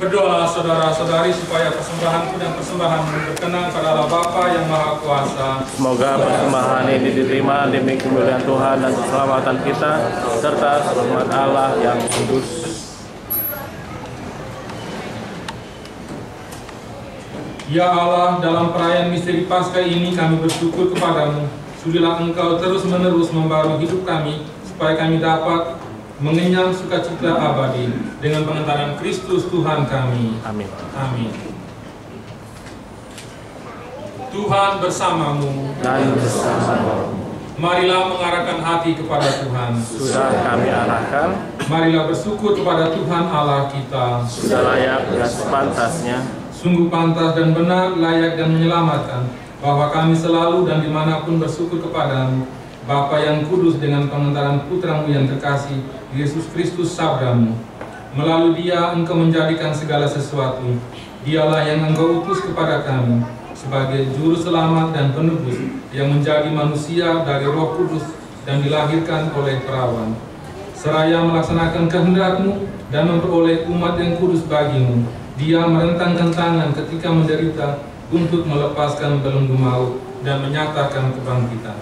[SPEAKER 2] Berdoa saudara-saudari supaya persembahanku dan persembahanmu berkenan pada Allah Bapa yang Maha Kuasa.
[SPEAKER 9] Semoga persembahan ini diterima demi kemuliaan Tuhan dan keselamatan kita, serta rahmat Allah yang kudus.
[SPEAKER 2] Ya Allah, dalam perayaan misteri Paskah ini kami bersyukur kepadamu. Sudilah Engkau terus-menerus membaharui hidup kami, supaya kami dapat mengenyang sukacita abadi dengan pengantaran Kristus Tuhan kami.
[SPEAKER 9] Amin.
[SPEAKER 2] Amin. Tuhan bersamamu
[SPEAKER 9] Dan bersamamu.
[SPEAKER 2] Marilah mengarahkan hati kepada Tuhan.
[SPEAKER 9] Sudah kami arahkan.
[SPEAKER 2] Marilah bersyukur kepada Tuhan Allah kita.
[SPEAKER 9] Sudah layak dan sepantasnya.
[SPEAKER 2] Sungguh pantas dan benar, layak dan menyelamatkan, bahwa kami selalu dan dimanapun bersyukur kepadamu, Bapa yang kudus, dengan pengantaran Putramu yang terkasih, Yesus Kristus Sabdamu. Melalui Dia Engkau menjadikan segala sesuatu. Dialah yang Engkau utus kepada kami sebagai juru selamat dan penebus, yang menjadi manusia dari Roh Kudus dan dilahirkan oleh perawan. Seraya melaksanakan kehendak-Mu dan memperoleh umat yang kudus bagimu, Dia merentangkan tangan ketika menderita untuk melepaskan belenggu maut dan menyatakan kebangkitan.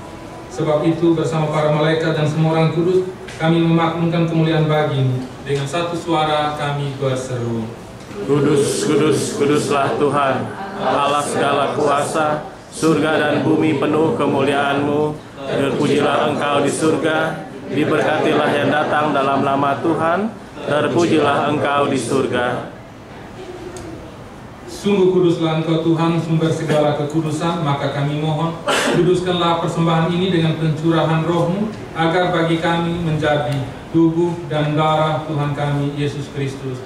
[SPEAKER 2] Sebab itu bersama para malaikat dan semua orang kudus, kami memaklumkan kemuliaan bagi-Mu. Dengan satu suara kami berseru,
[SPEAKER 9] Kudus, kudus, kuduslah Tuhan, Allah segala kuasa, surga dan bumi penuh kemuliaan-Mu. Terpujilah Engkau di surga, diberkatilah yang datang dalam nama Tuhan, terpujilah Engkau di surga.
[SPEAKER 2] Sungguh kuduslah Engkau Tuhan, sumber segala kekudusan, maka kami mohon, kuduskanlah persembahan ini dengan pencurahan Roh-Mu, agar bagi kami menjadi tubuh dan darah Tuhan kami, Yesus Kristus.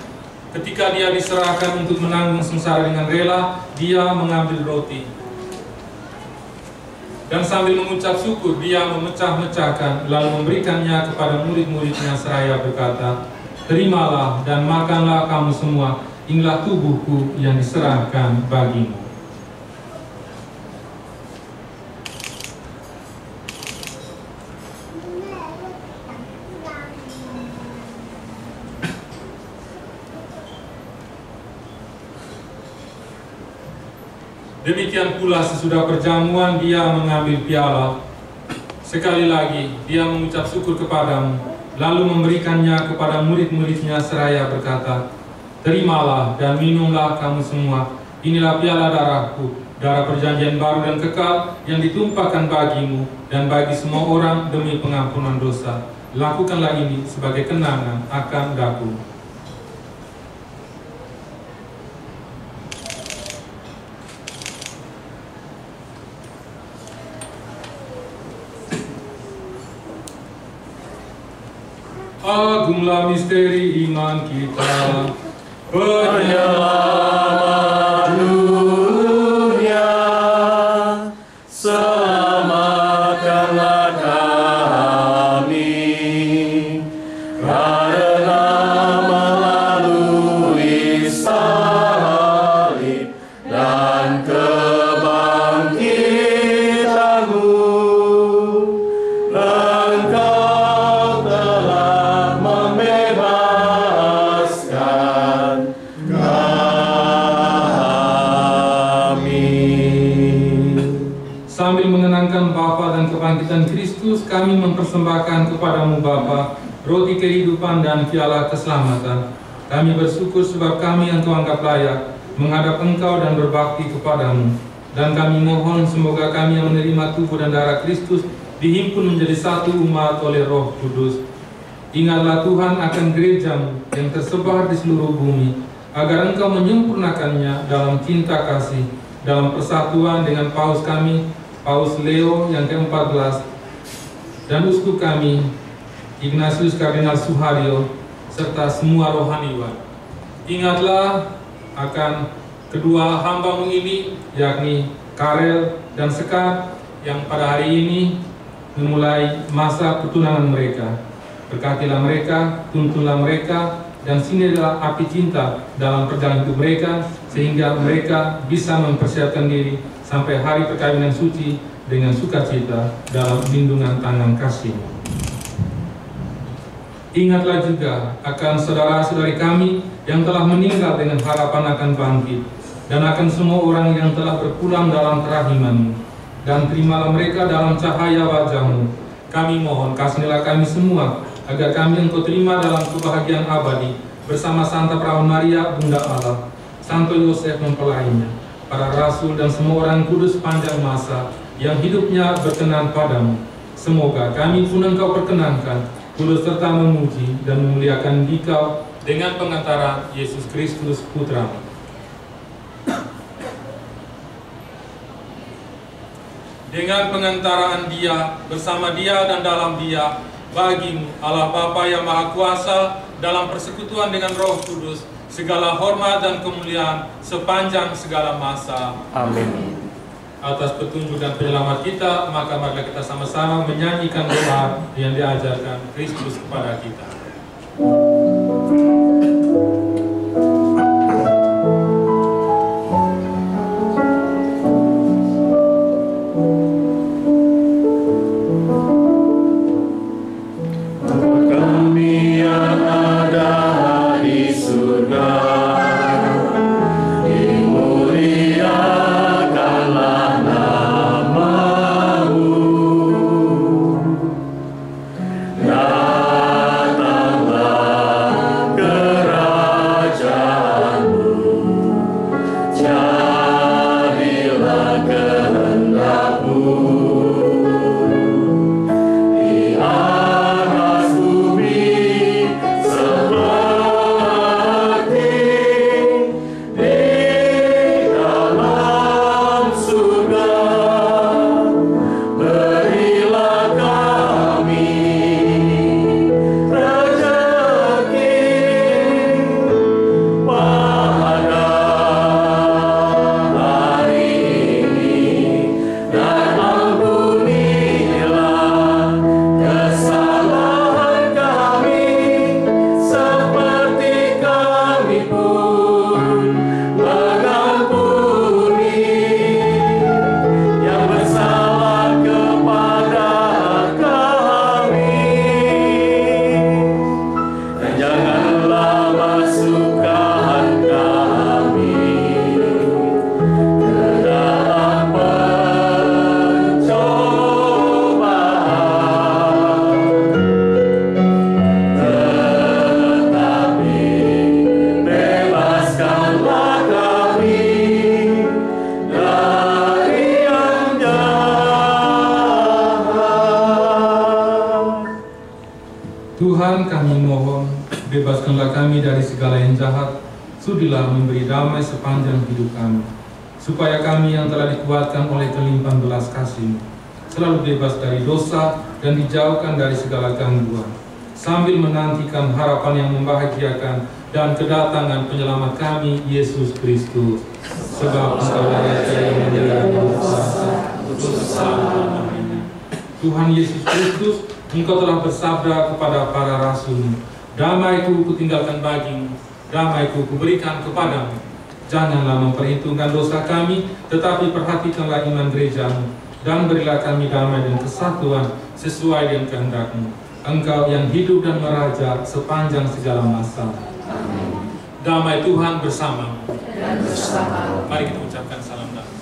[SPEAKER 2] Ketika Dia diserahkan untuk menanggung sengsara dengan rela, Dia mengambil roti. Dan sambil mengucap syukur, Dia memecah-mecahkan, lalu memberikannya kepada murid-muridnya seraya berkata, "Terimalah dan makanlah kamu semua, inilah tubuhku yang diserahkan bagimu." Demikian pula sesudah perjamuan Dia mengambil piala. Sekali lagi Dia mengucap syukur kepadamu, lalu memberikannya kepada murid-muridnya seraya berkata, "Terimalah dan minumlah kamu semua, inilah piala darahku, darah perjanjian baru dan kekal yang ditumpahkan bagimu dan bagi semua orang demi pengampunan dosa. Lakukanlah ini sebagai kenangan akan daku." Agunglah misteri iman kita,
[SPEAKER 9] Penyelamat dunia, selamatkanlah kami, karena melalui salib dan kebangkitan-Mu, Engkau telah membebaskan
[SPEAKER 2] Sambil mengenangkan Bapa dan kebangkitan Kristus, kami mempersembahkan kepadamu Bapa, roti kehidupan dan piala keselamatan. Kami bersyukur sebab kami yang Kau anggap layak menghadap Engkau dan berbakti kepadamu. Dan kami mohon semoga kami yang menerima tubuh dan darah Kristus dihimpun menjadi satu umat oleh Roh Kudus. Ingatlah Tuhan akan gereja-Mu yang tersebar di seluruh bumi, agar Engkau menyempurnakannya dalam cinta kasih, dalam persatuan dengan Paus kami, Paus Leo yang ke-14, dan uskup kami, Ignatius Kardinal Suharyo, serta semua rohaniwan. Ingatlah akan kedua hamba-Mu ini, yakni Karel dan Sekar, yang pada hari ini memulai masa pertunangan mereka. Berkatilah mereka, tuntunlah mereka, dan sinarilah api cinta dalam perjalanan hidup mereka, sehingga mereka bisa mempersiapkan diri sampai hari perkawinan suci dengan sukacita dalam lindungan tangan kasih-Mu. Ingatlah juga akan saudara-saudari kami yang telah meninggal dengan harapan akan bangkit, dan akan semua orang yang telah berpulang dalam kerahiman-Mu, dan terimalah mereka dalam cahaya wajah-Mu. Kami mohon, kasihnilah kami semua, agar kami Engkau terima dalam kebahagiaan abadi, bersama Santa Perawan Maria, Bunda Allah, Santo Yosef mempelainya, para rasul dan semua orang kudus panjang masa, yang hidupnya berkenan padamu. Semoga kami pun Engkau perkenankan, turut serta memuji dan memuliakan Dikau dengan pengantaran Yesus Kristus Putra-Mu. Dengan pengantaraan Dia, bersama Dia dan dalam Dia, bagi-Mu Allah Bapa yang Maha Kuasa, dalam persekutuan dengan Roh Kudus, segala hormat dan kemuliaan sepanjang segala masa.
[SPEAKER 9] Amin.
[SPEAKER 2] Atas petunjuk dan penyelamat kita, maka marilah kita sama-sama menyanyikan doa yang diajarkan Kristus kepada kita.
[SPEAKER 9] Kami yang ada di surga, dimuliakan
[SPEAKER 2] Tuhan, kami mohon, bebaskanlah kami dari segala yang jahat, sudilah memberi damai sepanjang hidup kami, supaya kami yang telah dikuatkan oleh kelimpahan belas kasih selalu bebas dari dosa dan dijauhkan dari segala gangguan, sambil menantikan harapan yang membahagiakan dan kedatangan penyelamat kami, Yesus Kristus. Sebab Engkaulah Raja yang menjadi kuasa untuk selama-lamanya. Tuhan Yesus Kristus, Engkau telah bersabda kepada para rasul, damai-Ku kutinggalkan bagimu, damai-Ku kuberikan kepadamu. Janganlah memperhitungkan dosa kami, tetapi perhatikanlah iman gerejamu, dan berilah kami damai dan kesatuan sesuai dengan kehendak-Mu. Engkau yang hidup dan meraja sepanjang segala masa. Amin. Damai Tuhan bersamamu. Dan bersama. Mari kita ucapkan salam damai.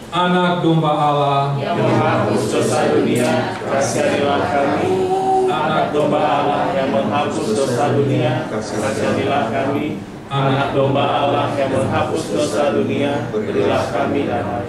[SPEAKER 2] Anak domba Allah
[SPEAKER 9] yang menghapus dosa dunia, kasihanilah kami. Anak domba Allah yang menghapus dosa dunia, kasihanilah kami. Anak domba Allah yang menghapus dosa dunia, berilah kami damai.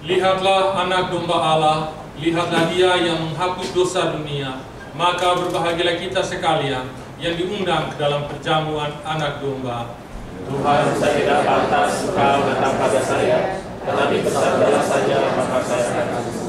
[SPEAKER 2] Lihatlah anak domba Allah, lihatlah Dia yang menghapus dosa dunia. Maka berbahagialah kita sekalian yang diundang ke dalam perjamuan anak domba.
[SPEAKER 9] Tuhan, saya tidak pantas Engkau datang pada saya, tetapi bersabdalah saja maka saya akan sembuh.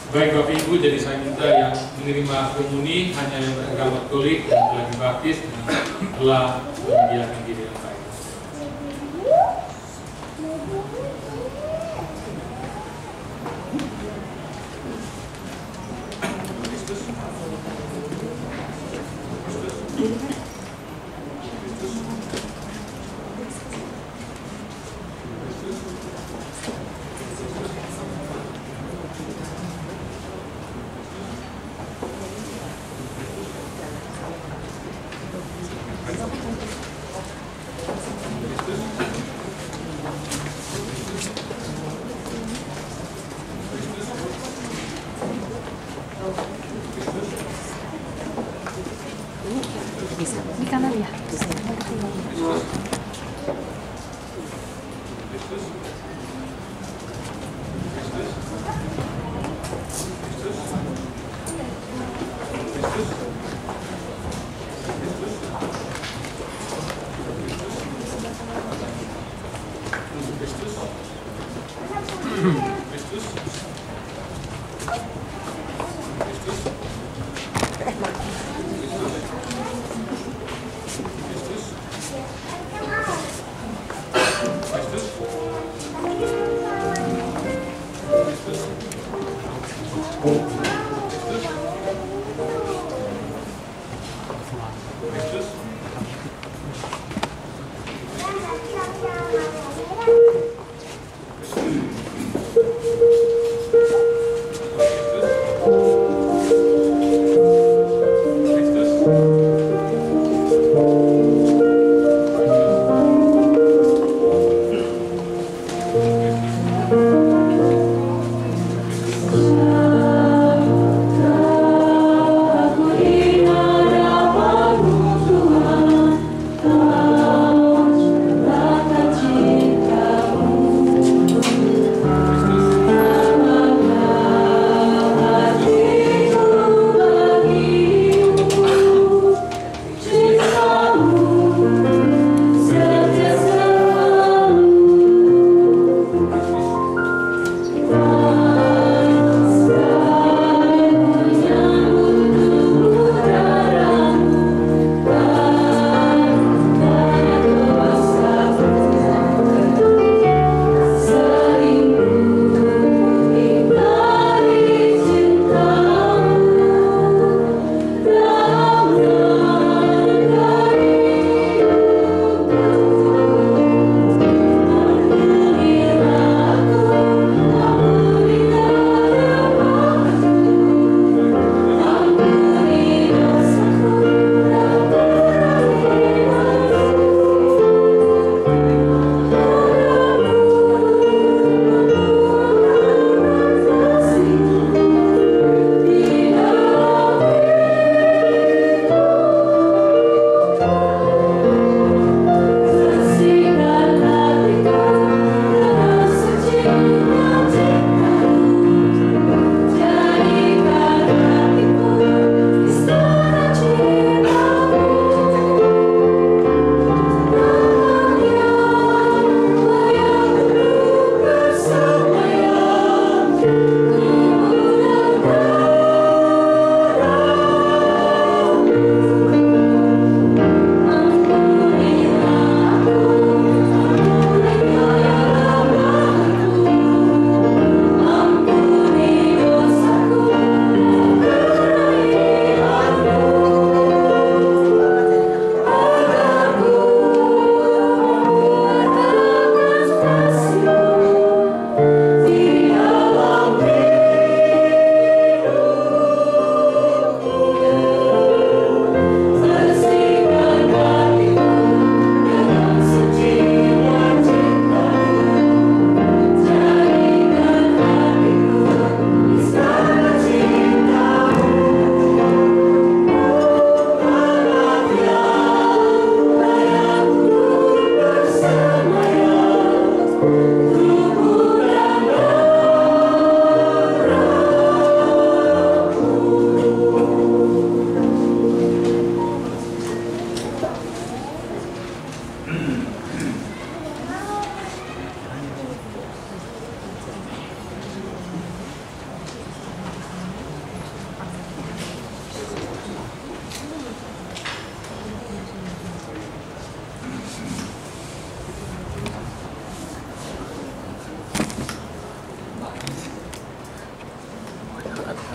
[SPEAKER 2] Baik Bapak Ibu, jadi saya minta yang menerima komuni hanya yang beragama Katolik yang telah dibaptis dan telah menyediakan diri yang baik.
[SPEAKER 8] Di kanan ya.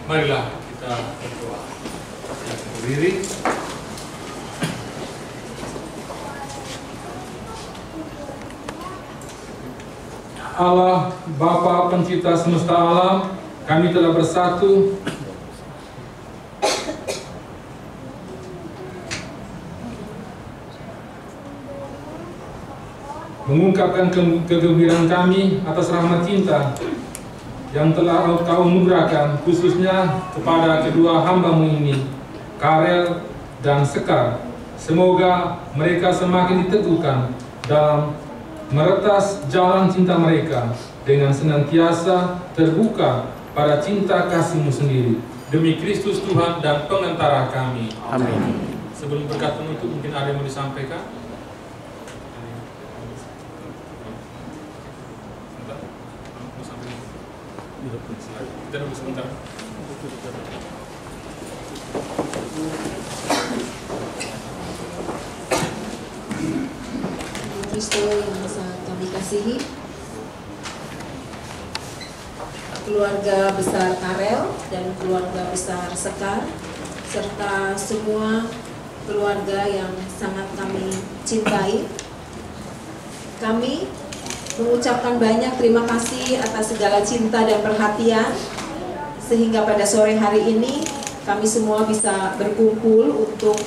[SPEAKER 2] Marilah kita berdoa. Berdiri. Allah, Bapa Pencipta semesta alam, kami telah bersatu mengungkapkan kegembiraan kami atas rahmat cinta yang telah Kau anugerahkan khususnya kepada kedua hamba-Mu ini, Karel dan Sekar. Semoga mereka semakin diteguhkan dalam meretas jalan cinta mereka dengan senantiasa terbuka pada cinta kasih-Mu sendiri. Demi Kristus Tuhan dan pengantara kami.
[SPEAKER 9] Amin.
[SPEAKER 2] Sebelum berkat penutup, mungkin ada yang mau disampaikan? Kita dulu sebentar.
[SPEAKER 11] Kristus yang sangat kami kasihi, keluarga besar Karel dan keluarga besar Sekar, serta semua keluarga yang sangat kami cintai, kami mengucapkan banyak terima kasih atas segala cinta dan perhatian, sehingga pada sore hari ini kami semua bisa berkumpul untuk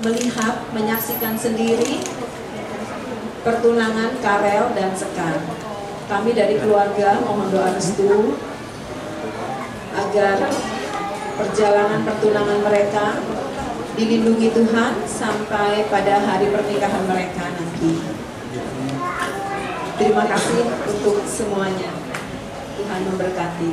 [SPEAKER 11] melihat, menyaksikan sendiri pertunangan Karel dan Sekar. Kami dari keluarga mohon doa restu agar perjalanan pertunangan mereka dilindungi Tuhan sampai pada hari pernikahan mereka nanti. Terima kasih untuk semuanya. Tuhan memberkati.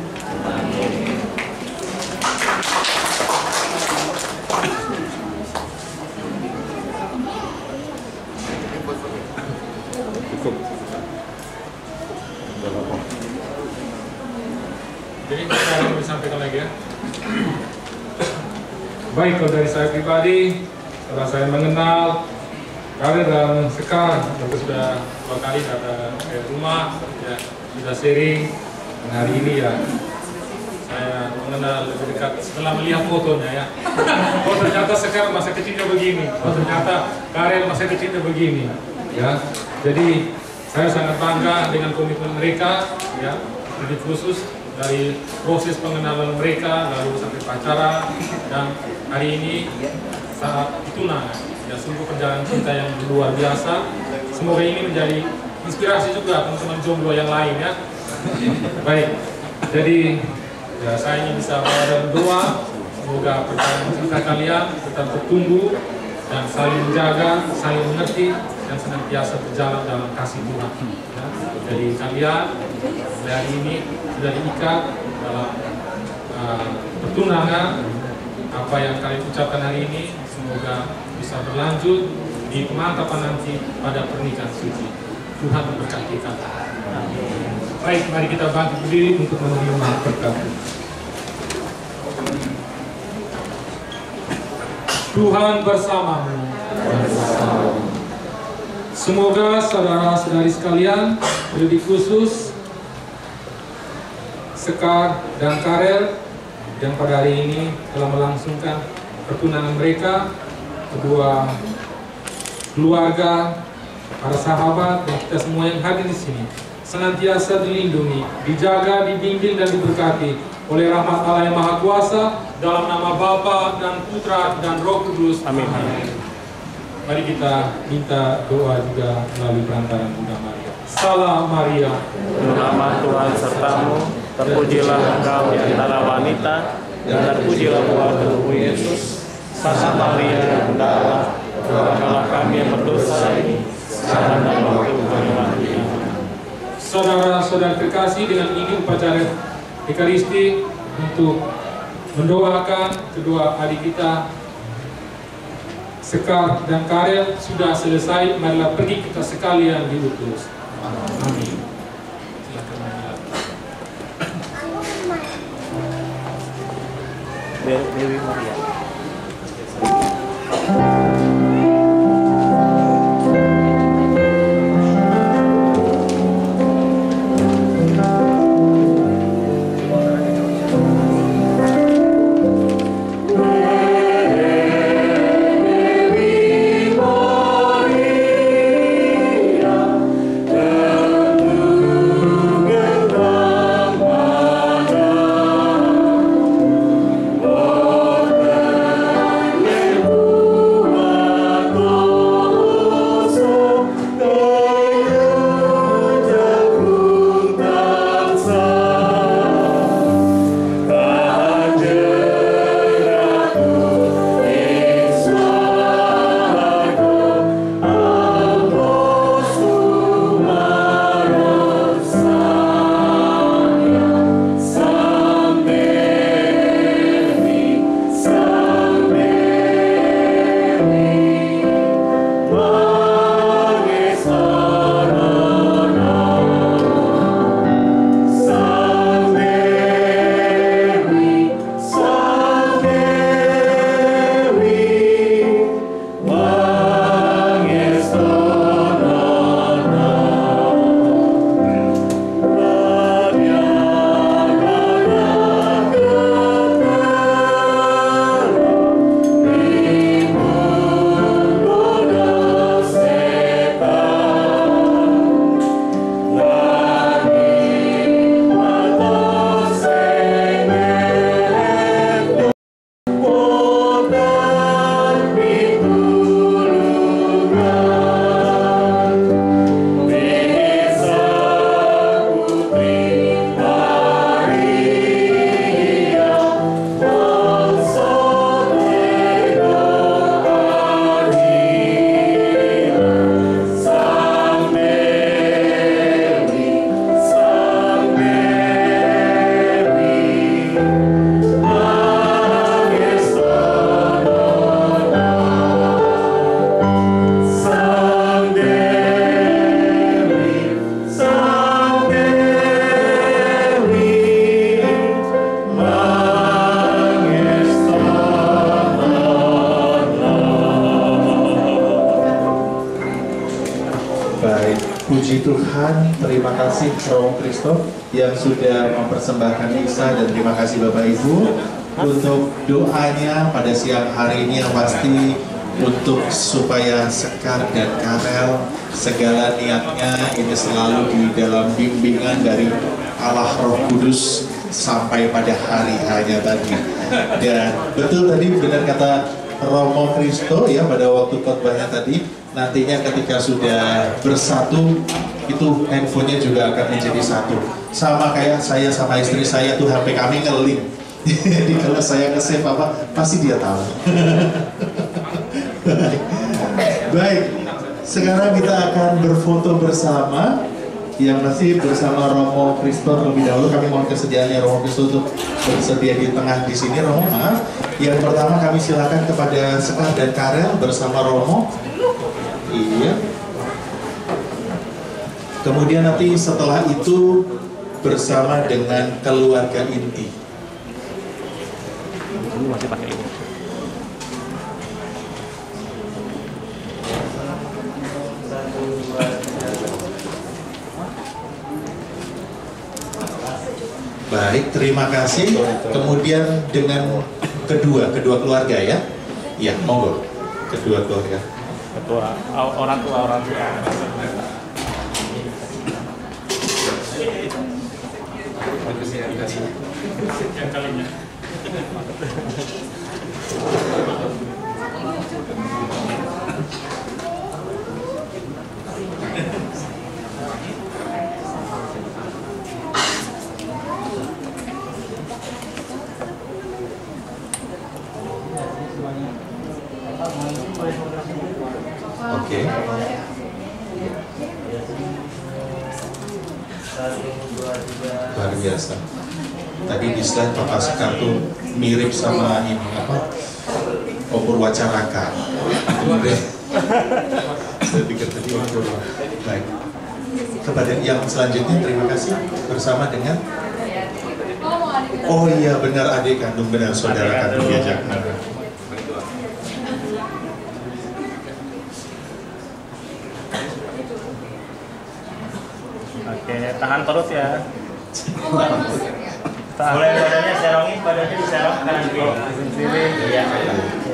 [SPEAKER 2] Jadi kita akan disampaikan lagi ya. Baik, kalau dari saya pribadi, setelah saya mengenal Karel dan Sekar, tentu sudah 2 kali datang ke rumah, ya, sudah sharing. Dan hari ini ya, saya mengenal lebih dekat setelah melihat fotonya ya. Oh ternyata Sekar masa kecilnya begini, oh ternyata Karel masa kecilnya begini, ya. Jadi saya sangat bangga dengan komitmen mereka, ya, lebih khusus dari proses pengenalan mereka lalu sampai pacaran dan hari ini saat tunangan. Ya, sungguh perjalanan cinta yang luar biasa. Semoga ini menjadi inspirasi juga teman-teman jomblo yang lain ya. Baik, jadi ya, saya ingin bisa berdoa semoga perjalanan cinta kalian tetap bertumbuh dan saling menjaga, saling mengerti dan senantiasa berjalan dalam kasih Tuhan. Ya. Jadi kalian hari ini sudah diikat dalam pertunangan. Apa yang kalian ucapkan hari ini semoga bisa berlanjut di pemantapan nanti pada pernikahan suci. Tuhan memberkati kalian. Baik, mari kita bangkit berdiri untuk menerima berkat. Tuhan bersamamu. Semoga saudara-saudari sekalian, lebih khusus Sekar dan Karel yang pada hari ini telah melangsungkan pertunangan mereka, kedua keluarga, para sahabat, dan kita semua yang hadir di sini senantiasa dilindungi, dijaga, dibimbing dan diberkati oleh rahmat Allah yang Maha Kuasa dalam nama Bapa dan Putra dan Roh Kudus. Amin. Mari kita minta doa juga melalui perantaran Bunda Maria. Salam Maria,
[SPEAKER 9] Nama Tuhan sertamu, terpujilah engkau di antara wanita, dan terpujilah buah tubuhmu Yesus. Santa Maria, Bunda Allah, doakanlah kami yang berdosa ini, sekarang dan waktu kami mati.
[SPEAKER 2] Saudara-saudara terkasih, dengan ini upacara Ekaristi untuk mendoakan kedua adik kita Sekar dan Karel sudah selesai. Marilah pergi kita sekalian diutus. Amin.
[SPEAKER 9] Dewi Maria.
[SPEAKER 12] Tuhan, terima kasih Romo Kristo yang sudah mempersembahkan misa, dan terima kasih Bapak Ibu untuk doanya pada siang hari ini yang pasti untuk supaya Sekar dan Karel segala niatnya ini selalu di dalam bimbingan dari Allah Roh Kudus sampai pada hari hanya tadi. Dan betul tadi benar kata Romo Kristo ya pada waktu khotbahnya tadi, nantinya ketika sudah bersatu itu handphonenya juga akan menjadi satu. Sama kayak saya sama istri saya tuh HP kami ngeling. Jadi kalau saya nge-save apa pasti dia tahu. Baik, sekarang kita akan berfoto bersama yang masih bersama Romo Kristo terlebih dahulu. Kami mohon kesediaannya Romo Kristo untuk bersedia di tengah di sini. Romo, maaf. Yang pertama kami silakan kepada Sekar dan Karel bersama Romo. Iya. Kemudian nanti setelah itu bersama dengan keluarga inti.
[SPEAKER 9] Ini masih pakai ini.
[SPEAKER 12] Baik, terima kasih. Kemudian dengan kedua keluarga ya. Ya, monggo. Kedua keluarga.
[SPEAKER 9] Orang tua.
[SPEAKER 2] Yang kalinya.
[SPEAKER 12] Oke. Luar biasa. Tadi di slide Bapak Sekar tuh mirip sama ini apa? Purwacaraka. Saya pikir tadi baik. Kepada yang selanjutnya terima kasih bersama dengan. Oh iya benar, adik kandung, benar saudara kandung diajak.
[SPEAKER 9] Oke, tahan perut ya.
[SPEAKER 6] Boleh badannya serongin, badannya diserong kanan kiri. Iya.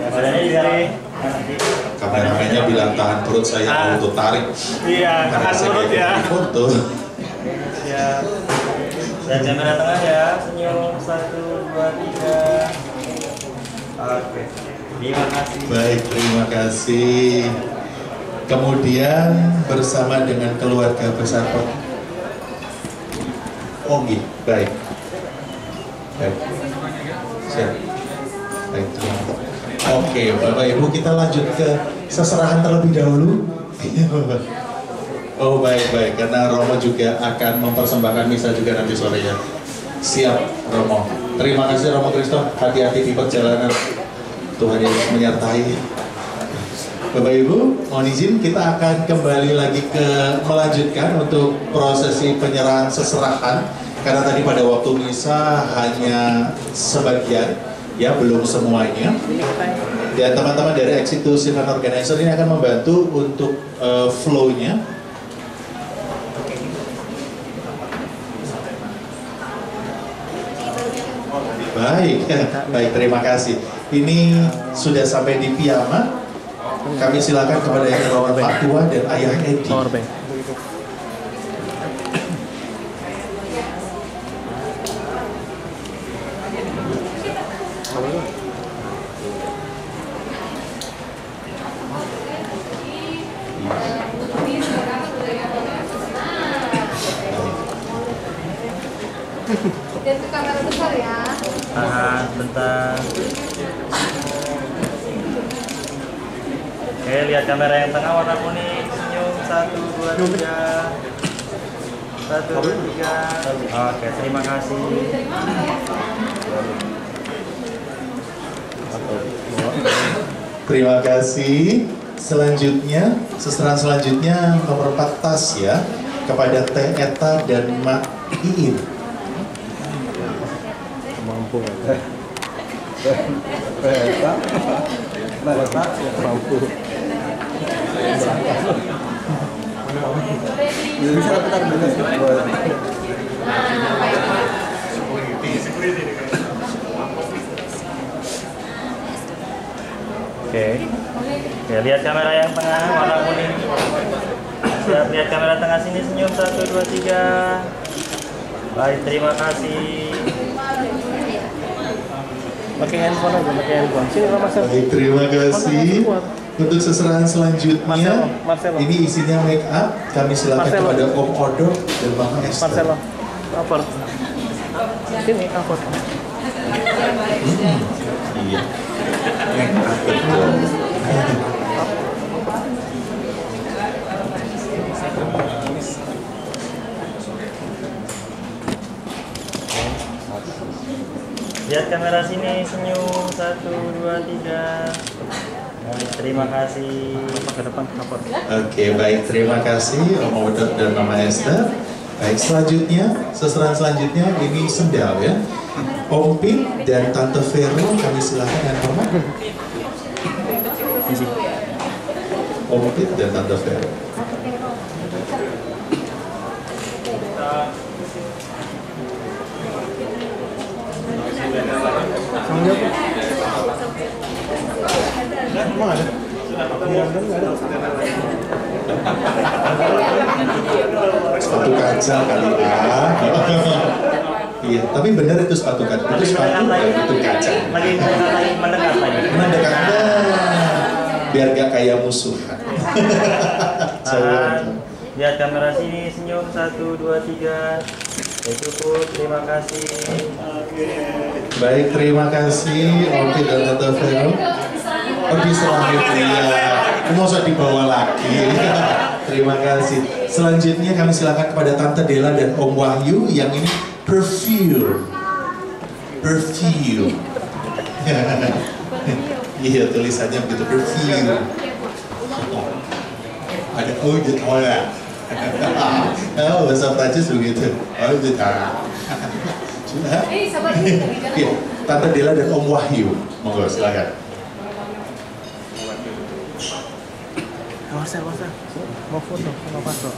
[SPEAKER 6] Badannya diserong kanan kiri.
[SPEAKER 12] Kameramennya bilang tahan perut, saya auto tarik.
[SPEAKER 9] Iya, tahan perut ya.
[SPEAKER 12] Foto.
[SPEAKER 6] Siap. Dan kamera tengah ya, senyum 1, 2, 3. Oke. Terima kasih.
[SPEAKER 12] Baik, terima kasih. Kemudian bersama dengan keluarga besar. Oh, gitu. Baik. Baik. Siap. Baik. Oke, Bapak Ibu, kita lanjut ke seserahan terlebih dahulu. Oh, baik, karena Romo juga akan mempersembahkan misa juga nanti sore ya. Siap, Romo. Terima kasih Romo Kristo. Hati-hati di perjalanan. Tuhan Yesus menyertai. Bapak Ibu, mohon izin kita akan kembali lagi melanjutkan untuk prosesi penyerahan seserahan, karena tadi pada waktu misa hanya sebagian, ya belum semuanya. Dan teman-teman dari Exitus Event Organizer ini akan membantu untuk flow-nya. Baik, terima kasih. Ini sudah sampai di Piyama. Kami silakan kepada yang terhormat Pak Tua dan Ayah Edi.
[SPEAKER 13] Dan ke kamera besar ya.
[SPEAKER 6] Tahan bentar. Oke, lihat kamera yang tengah warna kuning. Senyum 1, 2, 3. 1, 2, 3. Oke, terima kasih.
[SPEAKER 12] Terima kasih. Selanjutnya, seserahan selanjutnya nomor 4 tas ya, kepada Teh Eta dan Mak Iin.
[SPEAKER 9] Mampu.
[SPEAKER 6] Mampu. Bisa putar dulu.
[SPEAKER 14] Oke. Ya, lihat kamera yang tengah warna kuning. Siap, lihat kamera tengah sini, senyum 1, 2, 3. Baik, terima kasih.
[SPEAKER 9] Pakai handphone aja, pakai handphone. Sini Pak Marcel.
[SPEAKER 12] Baik, terima kasih. Untuk seserahan selanjutnya,
[SPEAKER 9] Marcelo.
[SPEAKER 12] ini isinya make up. Kami silakan
[SPEAKER 9] Marcelo.
[SPEAKER 12] kepada Om Odo dan Mama Esther.
[SPEAKER 9] Marcelo. Cover. Sini cover.
[SPEAKER 12] Iya. Make up betul.
[SPEAKER 14] Lihat kamera sini, senyum 1, 2, 3. Baik, terima kasih.
[SPEAKER 9] Ke depan cover.
[SPEAKER 12] Oke, baik, terima kasih Om Odo dan Mama Esther. Baik, selanjutnya, seserahan selanjutnya ini sendal ya. Om Pink dan Tante Vero, kami silakan yang Mama. Om Pink dan Tante Vero.
[SPEAKER 9] Emang ada?
[SPEAKER 12] Sepatu kaca kali ya. Iya, tapi benar itu sepatu kaca. Itu sepatu itu kaca.
[SPEAKER 14] Lagi mendekat lagi.
[SPEAKER 12] Mendekat. Biar gak kayak musuhan.
[SPEAKER 14] Lihat kamera sini, senyum 1, 2, 3. Ya cukup, terima kasih.
[SPEAKER 12] Baik, terima kasih Om Pink dan Tante Vero. Oh, diserahin ya. Mau usah dibawa lagi. Terima kasih. Selanjutnya kami silakan kepada Tante Della dan Om Wahyu yang ini perfume. Perfume. Iya, tulisannya begitu, perfume. Ada ujit olah. Oh, bahasa Prancis begitu. Ujit olah.
[SPEAKER 13] Sabar ini.
[SPEAKER 12] Iya, Tante Della dan Om Wahyu. Monggo silakan.
[SPEAKER 9] Marcel. Mau foto sama foto.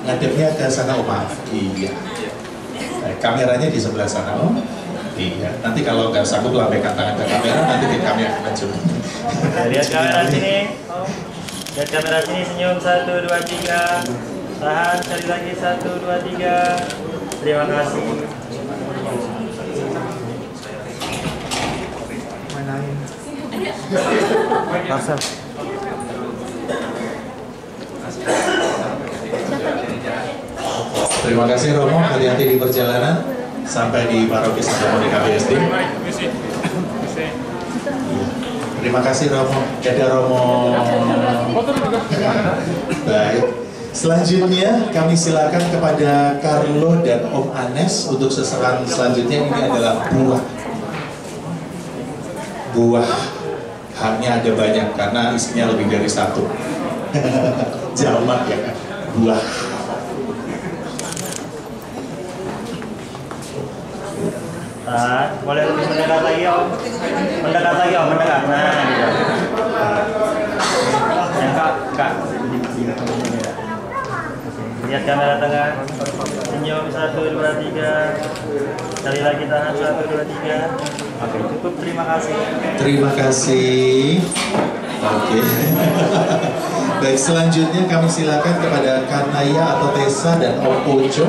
[SPEAKER 12] Ngadepnya ke sana Om. Iya. Kameranya di sebelah sana Om. Iya. Nanti kalau nggak sanggup lambaikan tangan ke kamera, nanti kami akan maju.
[SPEAKER 14] Lihat kamera sini. Lihat kamera sini, senyum 1, 2, 3. Tahan, sekali lagi 1, 2, 3. Terima kasih.
[SPEAKER 9] Main. Marcel.
[SPEAKER 12] Terima kasih Romo, hati-hati di perjalanan sampai di Paroki Santa Monica BSD. Terima kasih Romo, dadah Romo. Baik. Selanjutnya kami silakan kepada Carlo dan Om Anes untuk seserahan selanjutnya. Ini adalah buah. Buah hanya ada banyak karena isinya lebih dari satu. Jamak ya, buah.
[SPEAKER 14] Boleh lebih mendekat lagi Om. Mendekat lagi Om, mendekat. Nah, gitu. Yang kak. Lihat kamera tengah. Senyum 1, 2, 3. Sekali lagi tahan 1, 2, 3. Oke, cukup, terima kasih.
[SPEAKER 12] Terima kasih. Oke. Baik, selanjutnya kami silakan kepada Kanaya atau Tessa dan Om Ojo.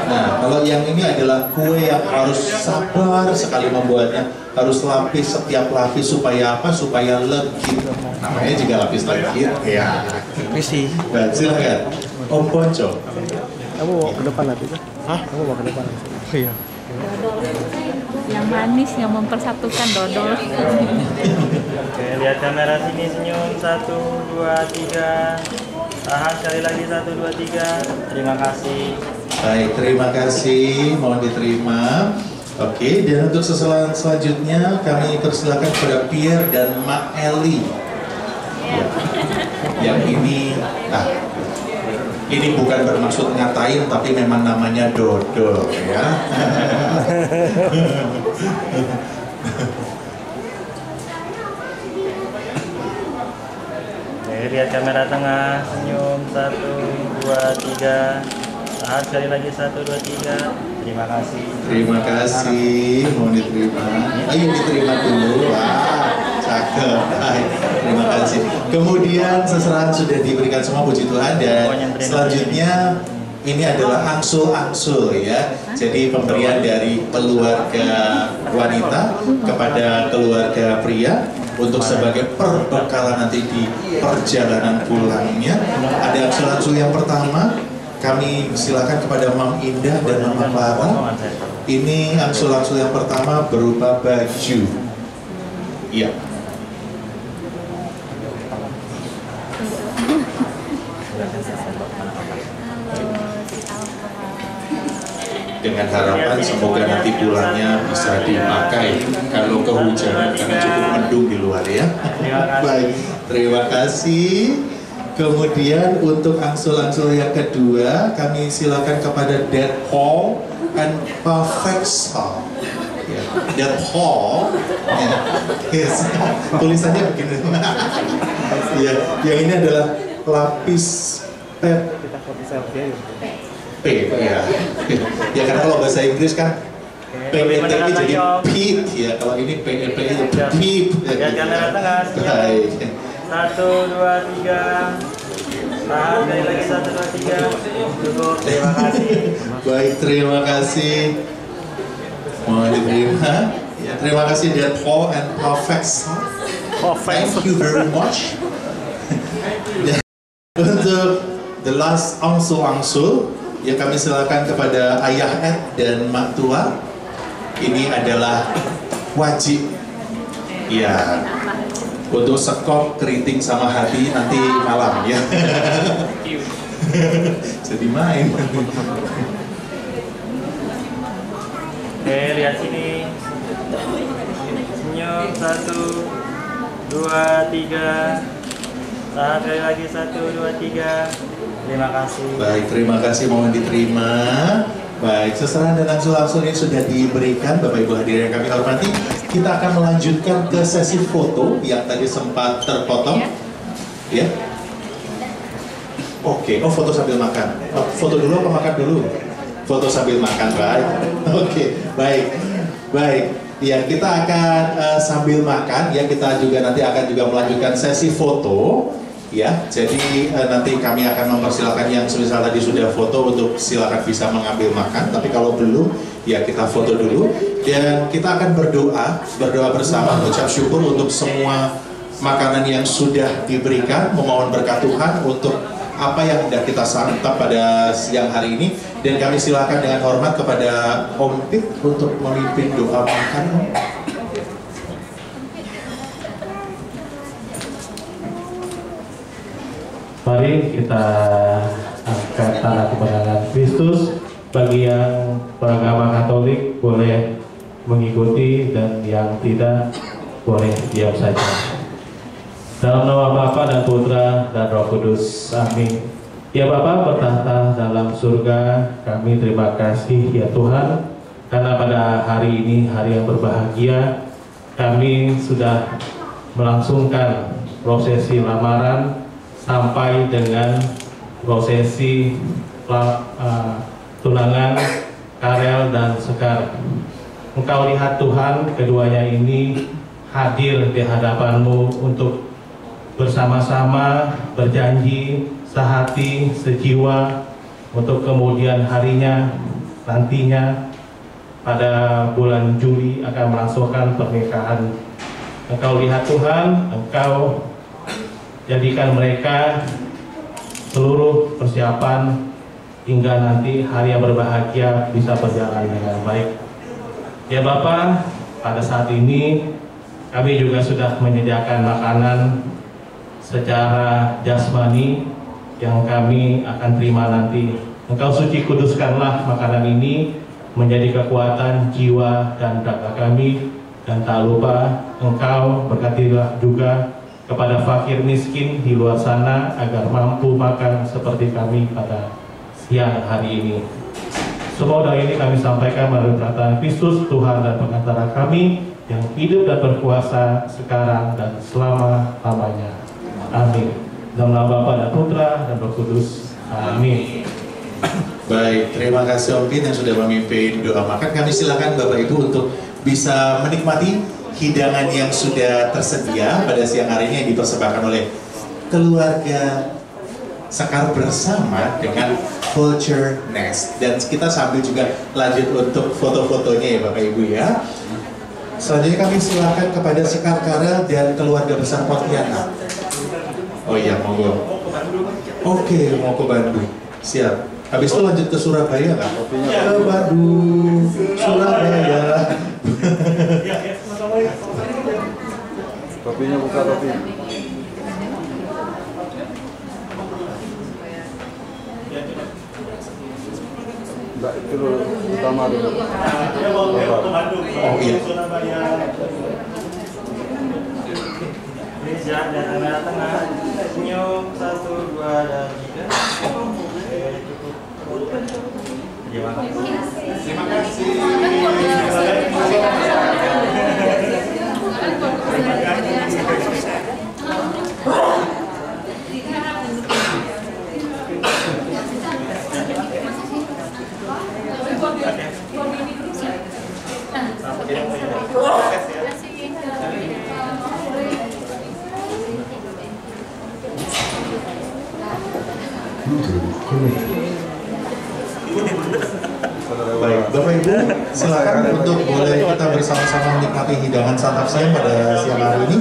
[SPEAKER 12] Nah, kalau yang ini adalah kue yang harus sabar sekali membuatnya, harus lapis setiap lapis supaya apa? Supaya legit. Namanya juga lapis legit. Ya.
[SPEAKER 9] Misi.
[SPEAKER 12] Baik, silakan. Om Ponco.
[SPEAKER 9] Kamu mau ke depan nanti kan? Hah? Kamu mau ke depan? Iya.
[SPEAKER 15] Yang manis yang mempersatukan dodol.
[SPEAKER 14] Oke, lihat kamera sini, senyum 1, 2, 3. Tahan sekali lagi 1, 2, 3. Terima kasih.
[SPEAKER 12] Baik, terima kasih. Mohon diterima. Oke, dan untuk selanjutnya kami persilakan kepada Pierre dan Mak Eli. Ya. Yang ini bukan bermaksud ngatain, tapi memang namanya dodol ya.
[SPEAKER 14] Oke, lihat kamera tengah, senyum, 1, 2, 3. Tahan sekali lagi, 1, 2, 3. Terima kasih.
[SPEAKER 12] Terima kasih, mau diterima. Ayo diterima dulu. Wah, cakep. Baik, terima kasih. Kemudian seserahan sudah diberikan semua, puji Tuhan. Dan selanjutnya ini adalah angsul-angsul ya. Jadi pemberian dari keluarga wanita kepada keluarga pria untuk sebagai perbekalan nanti di perjalanan pulangnya. Ada angsul-angsul yang pertama, kami silakan kepada Mam Indah dan Mama Clara. Ini angsul-angsul yang pertama berupa baju. Iya. Dengan harapan semoga nanti pulangnya bisa dipakai kalau kehujanan karena cukup mendung di luar ya. Baik, terima kasih. Kemudian untuk angsul-angsul yang kedua kami silakan kepada Dad Paul and Perfect Star. Ya, Dad Paul. Ya. Yes. Tulisannya begini. Ya, yang ini adalah lapis pet. P ya. Ya karena kalau bahasa Inggris kan PET ini jadi PEEP ya, kalau ini PEP itu PEEP.
[SPEAKER 14] Ya kamera tengah.
[SPEAKER 12] Baik.
[SPEAKER 14] 1, 2, 3. Tahan sekali lagi, 1, 2, 3. Cukup, terima kasih.
[SPEAKER 12] Baik, terima kasih. Mohon diterima. Ya, terima kasih Dad Paul and Perfect. Thank you very much. Untuk the last angsul-angsul, ya kami silakan kepada Ayah Ed dan Mak Tua. Ini adalah wajib. Ya, untuk sekop, keriting sama hati nanti malam ya. Jadi main.
[SPEAKER 14] Oke, lihat sini. Senyum, 1, 2, 3. Tahan sekali lagi, 1, 2, 3. Terima kasih.
[SPEAKER 12] Baik, terima kasih, mohon diterima. Baik, seserahan dan angsul-angsul ini sudah diberikan, Bapak Ibu hadirin yang kami hormati. Kita akan melanjutkan ke sesi foto yang tadi sempat terpotong. Ya. Oke, oh foto sambil makan. Oh, foto dulu apa makan dulu? Foto sambil makan, baik. Oke, baik. Baik. Ya, kita akan sambil makan ya, kita juga nanti akan juga melanjutkan sesi foto. Ya, jadi nanti kami akan mempersilakan yang semisal tadi sudah foto untuk silakan bisa mengambil makan. Tapi kalau belum, ya kita foto dulu. Dan kita akan berdoa bersama, mengucap syukur untuk semua makanan yang sudah diberikan, memohon berkat Tuhan untuk apa yang sudah kita santap pada siang hari ini. Dan kami silakan dengan hormat kepada Om Pip untuk memimpin doa makan.
[SPEAKER 9] Mari kita angkat tangan kemenangan Kristus. Bagi yang beragama Katolik boleh mengikuti dan yang tidak boleh diam saja. Dalam nama Bapa dan Putra dan Roh Kudus. Amin. Ya Bapa bertahta dalam surga, kami terima kasih ya Tuhan karena pada hari ini, hari yang berbahagia, kami sudah melangsungkan prosesi lamaran sampai dengan prosesi tunangan Karel dan Sekar. Engkau lihat Tuhan, keduanya ini hadir di hadapan-Mu untuk bersama-sama berjanji sehati, sejiwa untuk kemudian harinya nantinya pada bulan Juli akan melangsungkan pernikahan. Engkau lihat Tuhan, Engkau jadikan mereka seluruh persiapan hingga nanti hari yang berbahagia bisa berjalan dengan baik. Ya Bapa, pada saat ini kami juga sudah menyediakan makanan secara jasmani yang kami akan terima nanti. Engkau suci kuduskanlah makanan ini menjadi kekuatan jiwa dan raga kami, dan tak lupa Engkau berkatilah juga kepada fakir miskin di luar sana agar mampu makan seperti kami pada siang hari ini. Semua doa ini kami sampaikan melalui perkataan Kristus, Tuhan dan pengantara kami yang hidup dan berkuasa sekarang dan selama-lamanya. Amin. Dalam nama Bapa dan Putra dan Roh Kudus. Amin.
[SPEAKER 12] Baik, terima kasih Om Pin yang sudah memimpin doa makan. Kami silakan Bapak Ibu untuk bisa menikmati hidangan yang sudah tersedia pada siang hari ini yang dipersembahkan oleh keluarga Sekar bersama dengan Culture Nest. Dan kita sambil juga lanjut untuk foto-fotonya ya Bapak Ibu ya. Selanjutnya kami silakan kepada Sekar Karel dan keluarga besar Pontianak. Oh iya, monggo. Oke, mau ke Bandung. Siap. Habis itu lanjut ke Surabaya nggak? Ke Bandung, Surabaya.
[SPEAKER 16] Kopinya buka kopi. Mbak, itu dulu utama dulu.
[SPEAKER 12] Oh iya.
[SPEAKER 14] Bisa dan kamera tengah. Senyum 1, 2 dan 3. Terima kasih.
[SPEAKER 12] Terima kasih. Baik, Bapak Ibu, silakan untuk boleh kita bersama-sama menikmati hidangan santap siang pada siang hari ini.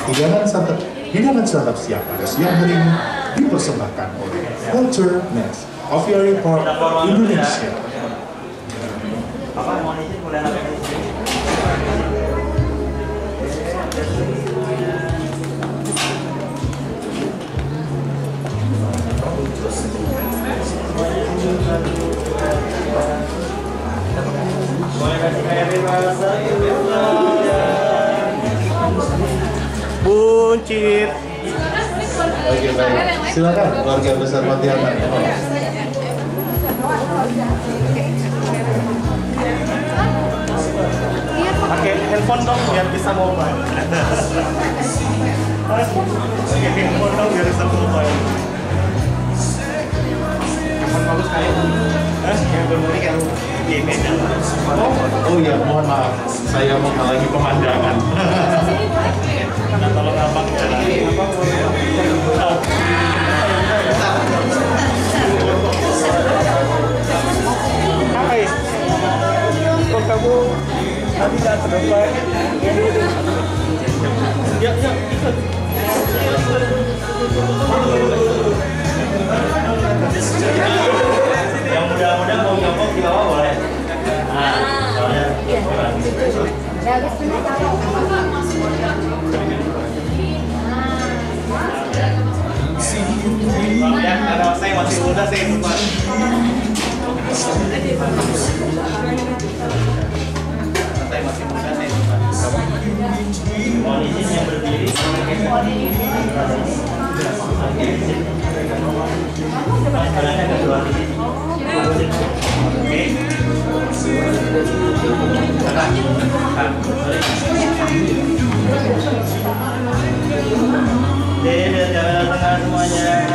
[SPEAKER 12] Hidangan santap siang pada siang hari ini dipersembahkan oleh Culture Nest Aviary Park Indonesia.
[SPEAKER 14] Apa mau izin boleh apa ini?
[SPEAKER 9] Buncit.
[SPEAKER 12] Oke, baik. Silakan keluarga besar Pontianak.
[SPEAKER 9] Pakai handphone dong biar bisa mobile. Pakai handphone dong biar bisa mobile. Handphone bagus kali. Handphone ini kan ini.
[SPEAKER 12] Oh iya, mohon maaf. Saya menghalangi pemandangan.
[SPEAKER 9] Nah, tolong abang jalan. Hai. Kok kamu tadi tidak terdepan? Ya, ikut. Yang muda-muda mau ngomong di bawah boleh. Nah, soalnya. Ya, karena saya masih muda sih, Pak. Saya masih muda sih, Pak. Mohon izin yang berdiri. Sebenarnya ada 2 titik. Oke. Jadi jangan tengah semuanya.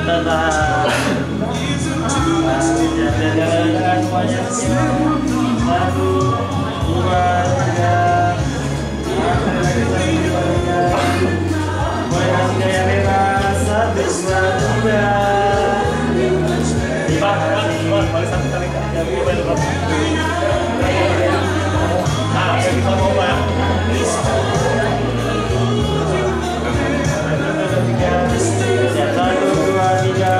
[SPEAKER 9] Tetap. Jangan tengah semuanya. 1, 2, 3. Boleh kasih gaya bebas. 1, 2, 3. Boleh satu kali bisa mobile. Siap, 1, 2, 3.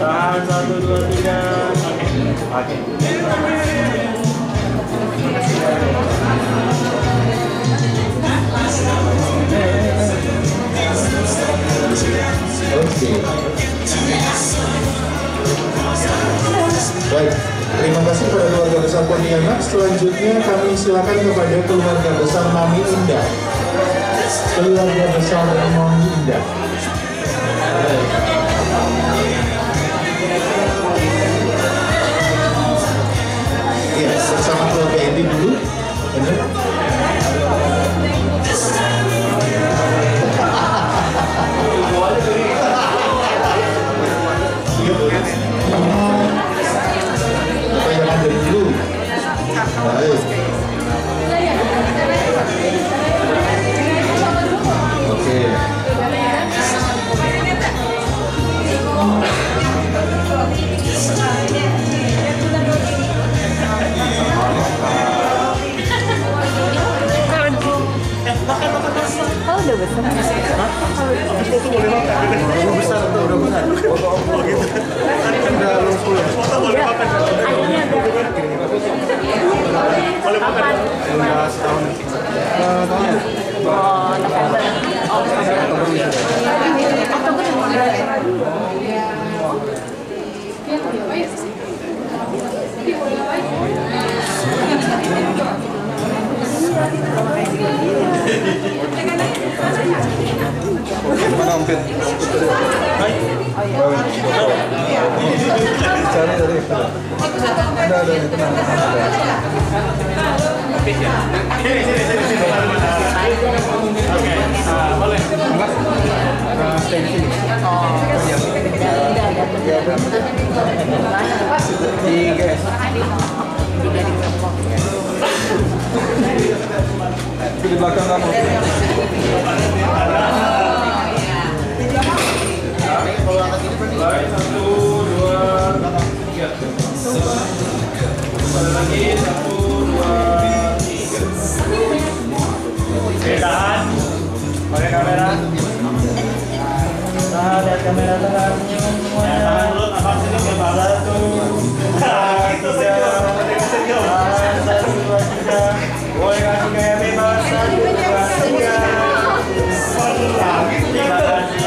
[SPEAKER 9] Tahan 1, 2, 3. Oke.
[SPEAKER 12] Baik, terima kasih kepada keluarga besar Pontianak. Selanjutnya kami silakan kepada keluarga besar Mami Indah. Keluarga besar Mami Indah. Iya, bersama keluarga Edi dulu. Benar?
[SPEAKER 16] Ada, tenang.
[SPEAKER 9] Oke, boleh.
[SPEAKER 16] Stay di sini. Tiga. Di belakang kamu. Baik, 1, 2, 3. Lagi 1, 2, 3.
[SPEAKER 14] Oke, tahan. Pakai kamera. Nah, lihat kamera tengah senyum semuanya. Tahan dulu, nafas senyum ya Pak. 1, 2, 3. 1, 2, 3. Boleh kasih kayak bebas. 1, 2, 3. Terima kasih.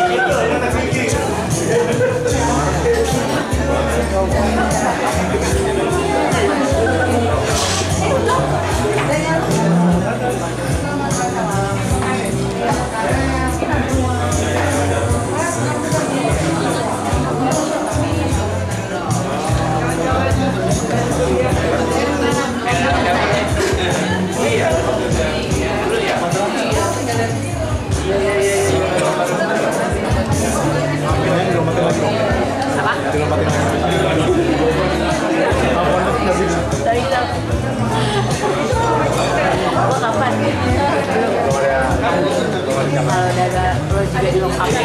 [SPEAKER 15] Kalau daga lo juga dilengkapi,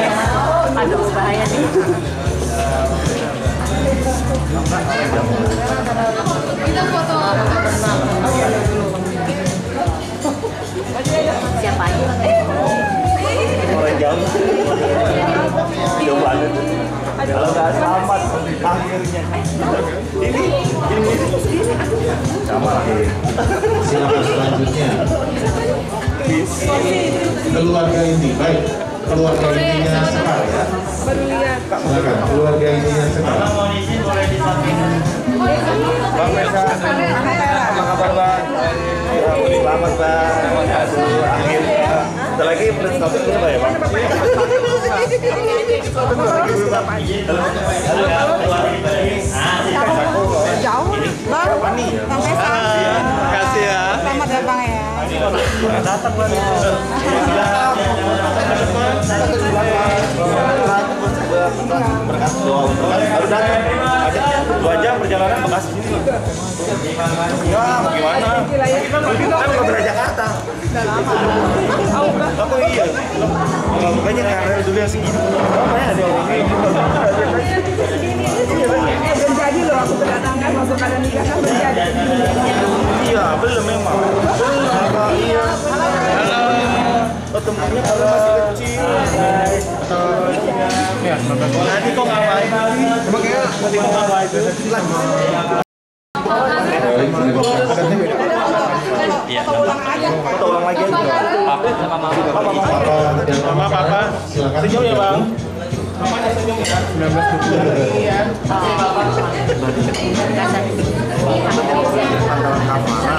[SPEAKER 15] aduh bahaya nih.
[SPEAKER 13] Kita foto.
[SPEAKER 15] Siapa aja?
[SPEAKER 14] Orang jauh. Jauh banget. Kalau nggak selamat akhirnya. Ini sama lagi.
[SPEAKER 12] Silakan selanjutnya. Keluarga inti, baik. Keluarga intinya Sekar ya. Silakan, keluarga intinya Sekar.
[SPEAKER 14] Kalau mau izin boleh di samping.
[SPEAKER 9] Bang Mesa, apa kabar Bang? Selamat Bang. Akhirnya. Setelah lagi prestasi berapa ya Bang?
[SPEAKER 8] Jauh, Bang. Sampai sana.
[SPEAKER 9] Makasih ya.
[SPEAKER 8] Selamat datang ya.
[SPEAKER 14] Datang Bang.
[SPEAKER 9] Berkas doa harus datang. Ada 2 jam perjalanan Bekasi sini. Ya, mau gimana? Kan nggak dari Jakarta. Aku iya. Makanya kamera dulu yang segini. Makanya ada ini.
[SPEAKER 8] Belum jadi loh aku berdatangkan masuk keadaan nikah kan belum jadi.
[SPEAKER 9] Iya, belum memang. Iya. Halo. Ketemunya kalau masih kecil. Ya, nanti kok ngapain? Emang ya, nanti kok ngapain? Iya. Foto ulang lagi aja. Papa sama mama. Papa. Senyum ya, Bang. Mamanya senyum ya. 1920. Iya. Antara kamera.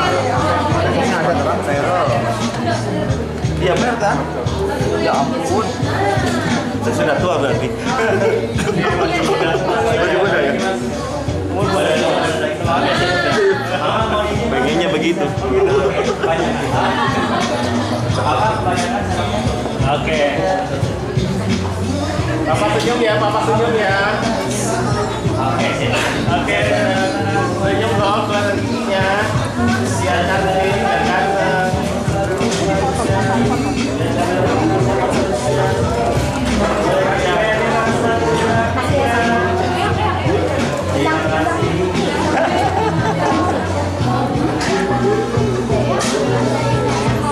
[SPEAKER 9] Ini ada terang teror. Iya benar kan? Ya ampun. Sudah tua berarti. Muda ya. Pengennya begitu. Oke. Papa senyum ya, Papa senyum ya. Oke. Senyum dong, kelihatan giginya. Biar cantik, biar ganteng.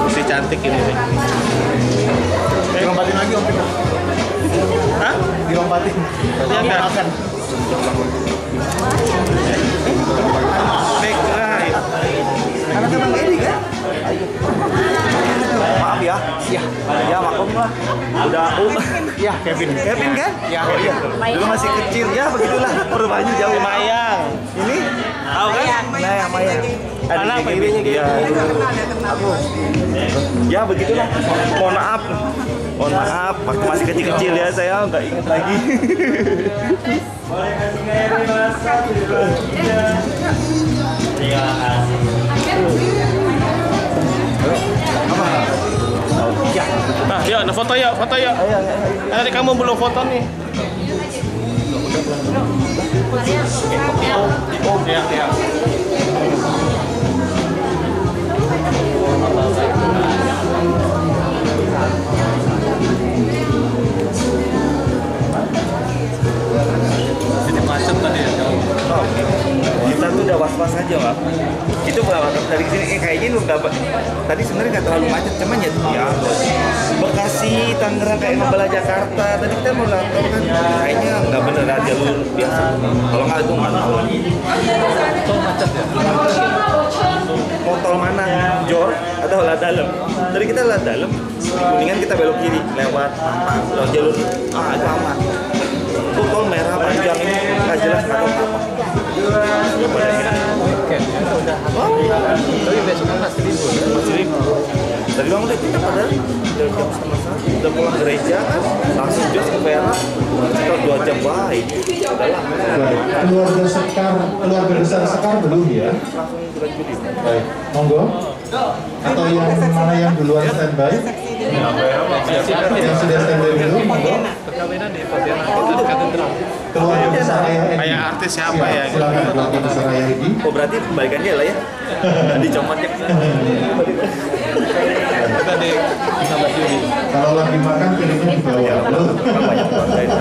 [SPEAKER 9] Mesti cantik ini nih. Dilompatin lagi om. Hah? Dilompatin. Ya enggak akan. Background. Anak Bang Edi kan? Maaf ya. Iya. Ya maklum lah. Udah aku. Ya Kevin. Kevin kan? Ya. Oh iya. Dulu masih kecil ya begitulah. Perubahannya jauh. Mayang. Ini? Tahu kan? Mayang, Mayang. Anak babynya gitu. Aku. Ya begitulah. Mohon maaf. Mohon maaf. Waktu masih kecil-kecil ya saya nggak ingat lagi. Boleh kasih kayak foto yuk, foto yuk. Tadi kamu belum foto nih. Ya.
[SPEAKER 5] Jadi macet tadi ya.
[SPEAKER 6] Oh, kita tuh udah was-was aja, Pak. Itu berangkat dari sini kayaknya lu dapat. Tadi sebenarnya nggak terlalu macet, cuman ya Bekasi, Tangerang kayak Ngebala Jakarta. Tadi kita mau nonton kan, kayaknya nggak bener ada jalur biasa. Kalau nggak itu nggak tahu.
[SPEAKER 5] Tol macet ya.
[SPEAKER 6] Mau tol mana? Jor atau lah dalam? Tadi kita lah dalam. Kuningan kita belok kiri lewat jalur itu aman. Itu tol merah panjang ini nggak jelas nggak tahu apa.
[SPEAKER 5] Weekend ya udah. Tapi besok kan masih libur.
[SPEAKER 6] Tadi bang udah kita pada jam 1:30 udah pulang gereja kan langsung jos ke Perak sekitar 2 jam baik. Udahlah.
[SPEAKER 12] Keluarga Sekar, keluarga besar Sekar belum ya?
[SPEAKER 6] Langsung bulan Juli.
[SPEAKER 12] Baik, monggo. Atau yang mana yang duluan standby? Yang sudah standby dulu, monggo.
[SPEAKER 5] Perkawinan di Pontianak Katedral.
[SPEAKER 12] Keluarga besar Ayah Edi.
[SPEAKER 9] Kayak artis siapa ya?
[SPEAKER 12] Silakan keluarga besar Ayah Edi.
[SPEAKER 6] Oh berarti kebalikan dia lah ya? Dicomot ya.
[SPEAKER 5] Kita di 16 Juli.
[SPEAKER 12] Kalau lagi makan piringnya di bawah.
[SPEAKER 6] Banyak keluarga itu.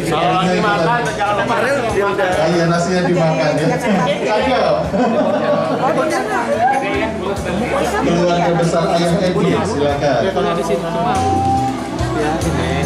[SPEAKER 9] Kalau lagi makan jangan lupa.
[SPEAKER 6] Dia udah.
[SPEAKER 12] Iya nasinya dimakan ya. Cakep. Keluarga besar Ayah Edi, silakan.
[SPEAKER 5] Kalau di sini cuma ya ini.